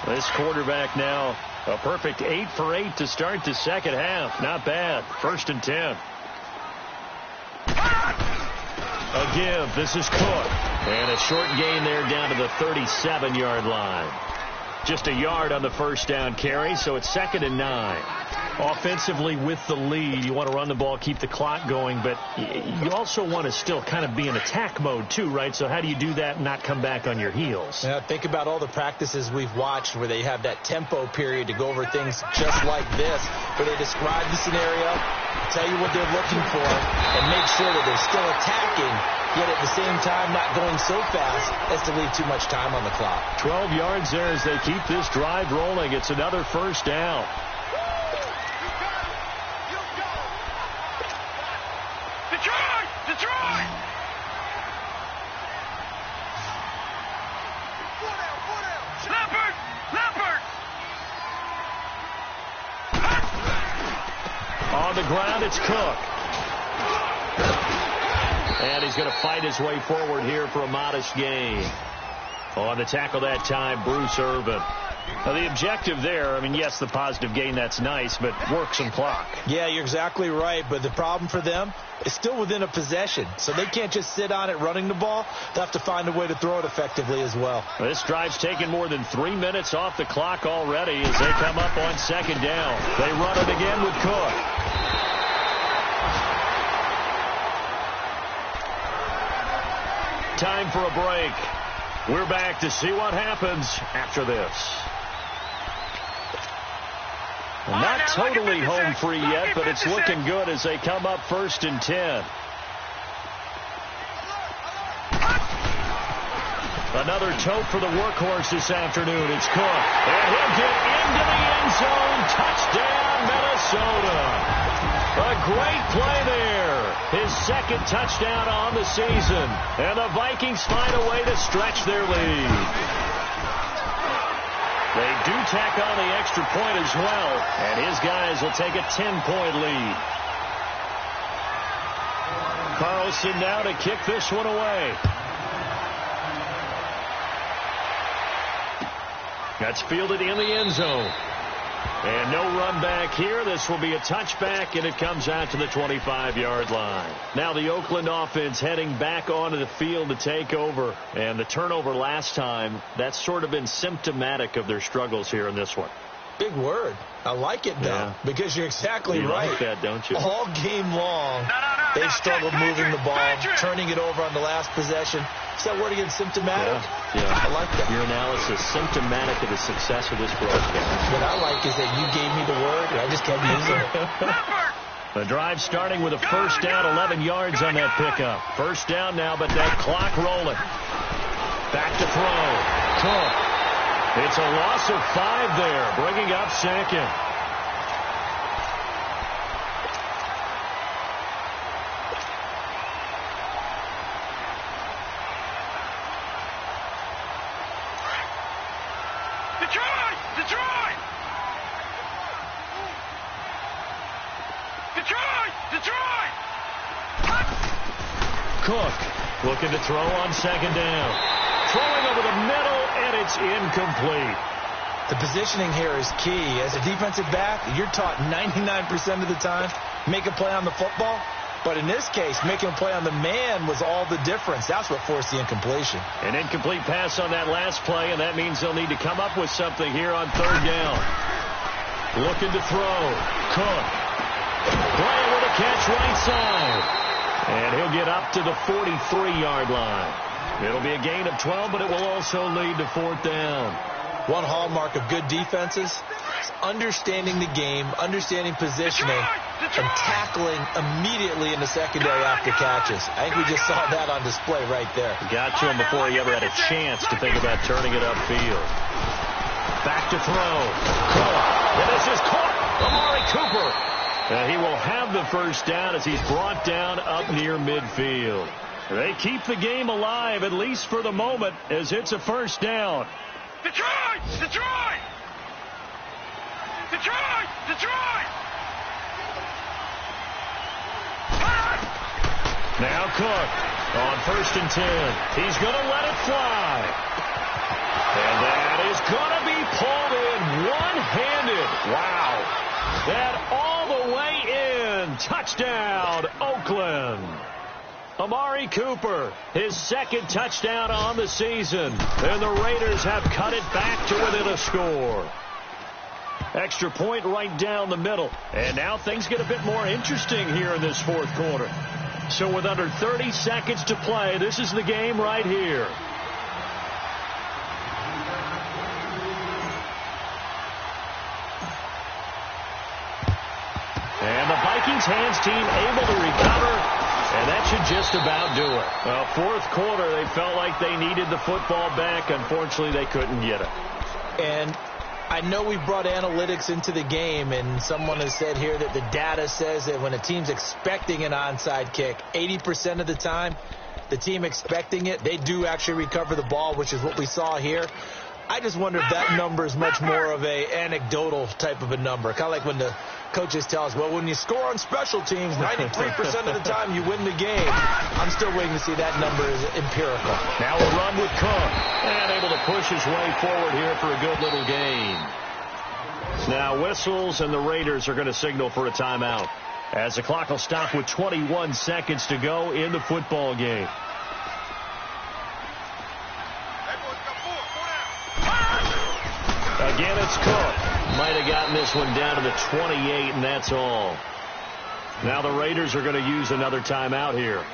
This quarterback now a perfect 8 for 8 to start the second half. Not bad. 1st and 10. A give. This is Cook. And a short gain there down to the 37-yard line. Just a yard on the first down carry, so it's 2nd and 9. Offensively with the lead, you want to run the ball, keep the clock going, but you also want to still kind of be in attack mode too, right? So how do you do that and not come back on your heels?
Yeah, think about all the practices we've watched where they have that tempo period to go over things just like this, where they describe the scenario, tell you what they're looking for, and make sure that they're still attacking, yet at the same time not going so fast as to leave too much time on the clock.
12 yards there as they keep this drive rolling. It's another first down.
Detroit! Leopard!
On the ground, it's Cook. And he's going to fight his way forward here for a modest gain. On the tackle that time, Bruce Irvin. Now, the objective there, I mean, yes, the positive gain, that's nice, but work some clock.
Yeah, you're exactly right, but the problem for them is still within a possession, so they can't just sit on it running the ball. They'll have to find a way to throw it effectively as well.
This drive's taken more than 3 minutes off the clock already as they come up on 2nd down. They run it again with Cook. Time for a break. We're back to see what happens after this. Not totally home free yet, but it's looking good as they come up 1st and 10. Another tote for the workhorse this afternoon. It's Cook. And he'll get into the end zone. Touchdown, Minnesota. A great play there. His 2nd touchdown on the season. And the Vikings find a way to stretch their lead. They do tack on the extra point as well, and his guys will take a 10-point lead. Carlson now to kick this one away. That's fielded in the end zone. And no run back here. This will be a touchback, and it comes out to the 25-yard line. Now the Oakland offense heading back onto the field to take over. And the turnover last time, that's sort of been symptomatic of their struggles here in this one.
Big word. I like it, though, because you're exactly right.
You like that, don't you?
All game long, they've struggled moving the ball, turning it over on the last possession. Is that word again, symptomatic?
Yeah.
I like that.
Your analysis, symptomatic of the success of this broadcast.
What I like is that you gave me the word, and I just kept using it.
The drive starting with a first down, 11 yards on that pickup. First down now, but that clock rolling. Back to throw. Cook. It's a loss of 5 there, bringing up 2nd.
Detroit!
Cook looking to throw on 2nd down. Throwing over the middle, and it's incomplete.
The positioning here is key. As a defensive back, you're taught 99% of the time, make a play on the football. But in this case, making a play on the man was all the difference. That's what forced the incompletion.
An incomplete pass on that last play, and that means they'll need to come up with something here on 3rd down. Looking to throw. Cook. Bryant with a catch right side. And he'll get up to the 43-yard line. It'll be a gain of 12, but it will also lead to 4th down.
One hallmark of good defenses is understanding the game, understanding positioning, and tackling immediately in the secondary after catches. I think we just saw that on display right there.
Got to him before he ever had a chance to think about turning it upfield. Back to throw. Cook. And this is caught. Amari Cooper. He will have the first down as he's brought down up near midfield. They keep the game alive, at least for the moment, as it's a first down.
Detroit! Detroit! Detroit! Detroit!
Now Cook on 1st and 10. He's going to let it fly. And that is going to be pulled in one-handed. Wow. That all the way in. Touchdown, Oakland. Amari Cooper, his second touchdown on the season. And the Raiders have cut it back to within a score. Extra point right down the middle. And now things get a bit more interesting here in this fourth quarter. So with under 30 seconds to play, this is the game right here. And the Vikings hands team able to recover. And that should just about do it. Well, fourth quarter, they felt like they needed the football back. Unfortunately, they couldn't get it.
And I know we brought analytics into the game, and someone has said here that the data says that when a team's expecting an onside kick, 80% of the time, the team expecting it, they do actually recover the ball, which is what we saw here. I just wonder if that number is much more of a anecdotal type of a number. Kind of like when the coaches tell us, well, when you score on special teams, 93% of the time you win the game. I'm still waiting to see that number is empirical.
Now a run with Cook. And able to push his way forward here for a good little gain. Now whistles, and the Raiders are going to signal for a timeout, as the clock will stop with 21 seconds to go in the football game. Again, it's Cook. Might have gotten this one down to the 28, and that's all. Now the Raiders are going to use another timeout here,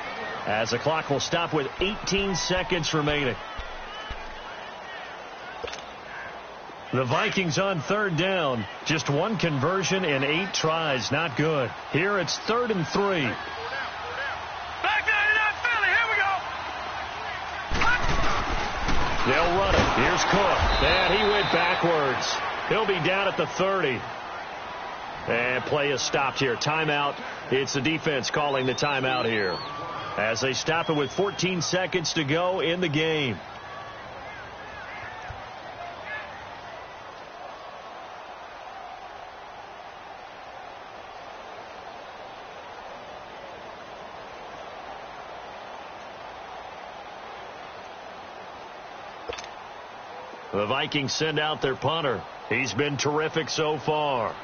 as the clock will stop with 18 seconds remaining. The Vikings on third down. Just one conversion in 8 tries. Not good. Here it's 3rd and 3.
Back 99 Philly, here we go.
They'll run it. Here's Cook. And he went backwards. He'll be down at the 30. And play is stopped here. Timeout. It's the defense calling the timeout here, as they stop it with 14 seconds to go in the game. The Vikings send out their punter. He's been terrific so far.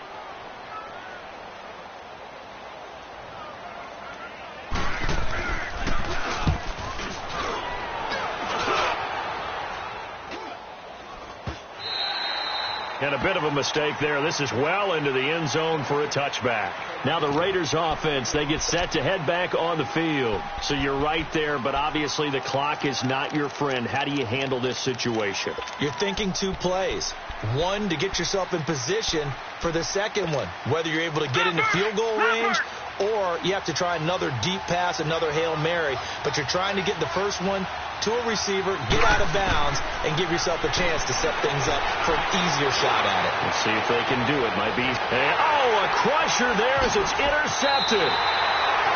And a bit of a mistake there. This is well into the end zone for a touchback. Now the Raiders offense, they get set to head back on the field. So you're right there, but obviously the clock is not your friend. How do you handle this situation?
You're thinking 2 plays. One, to get yourself in position for the second one, whether you're able to get into field goal range or you have to try another deep pass, another Hail Mary. But you're trying to get the first one to a receiver, get out of bounds, and give yourself a chance to set things up for an easier shot at it.
Let's see if they can do it. Might be. A crusher there as it's intercepted.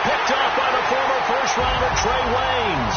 Picked off by the former first-rounder Trey Waynes.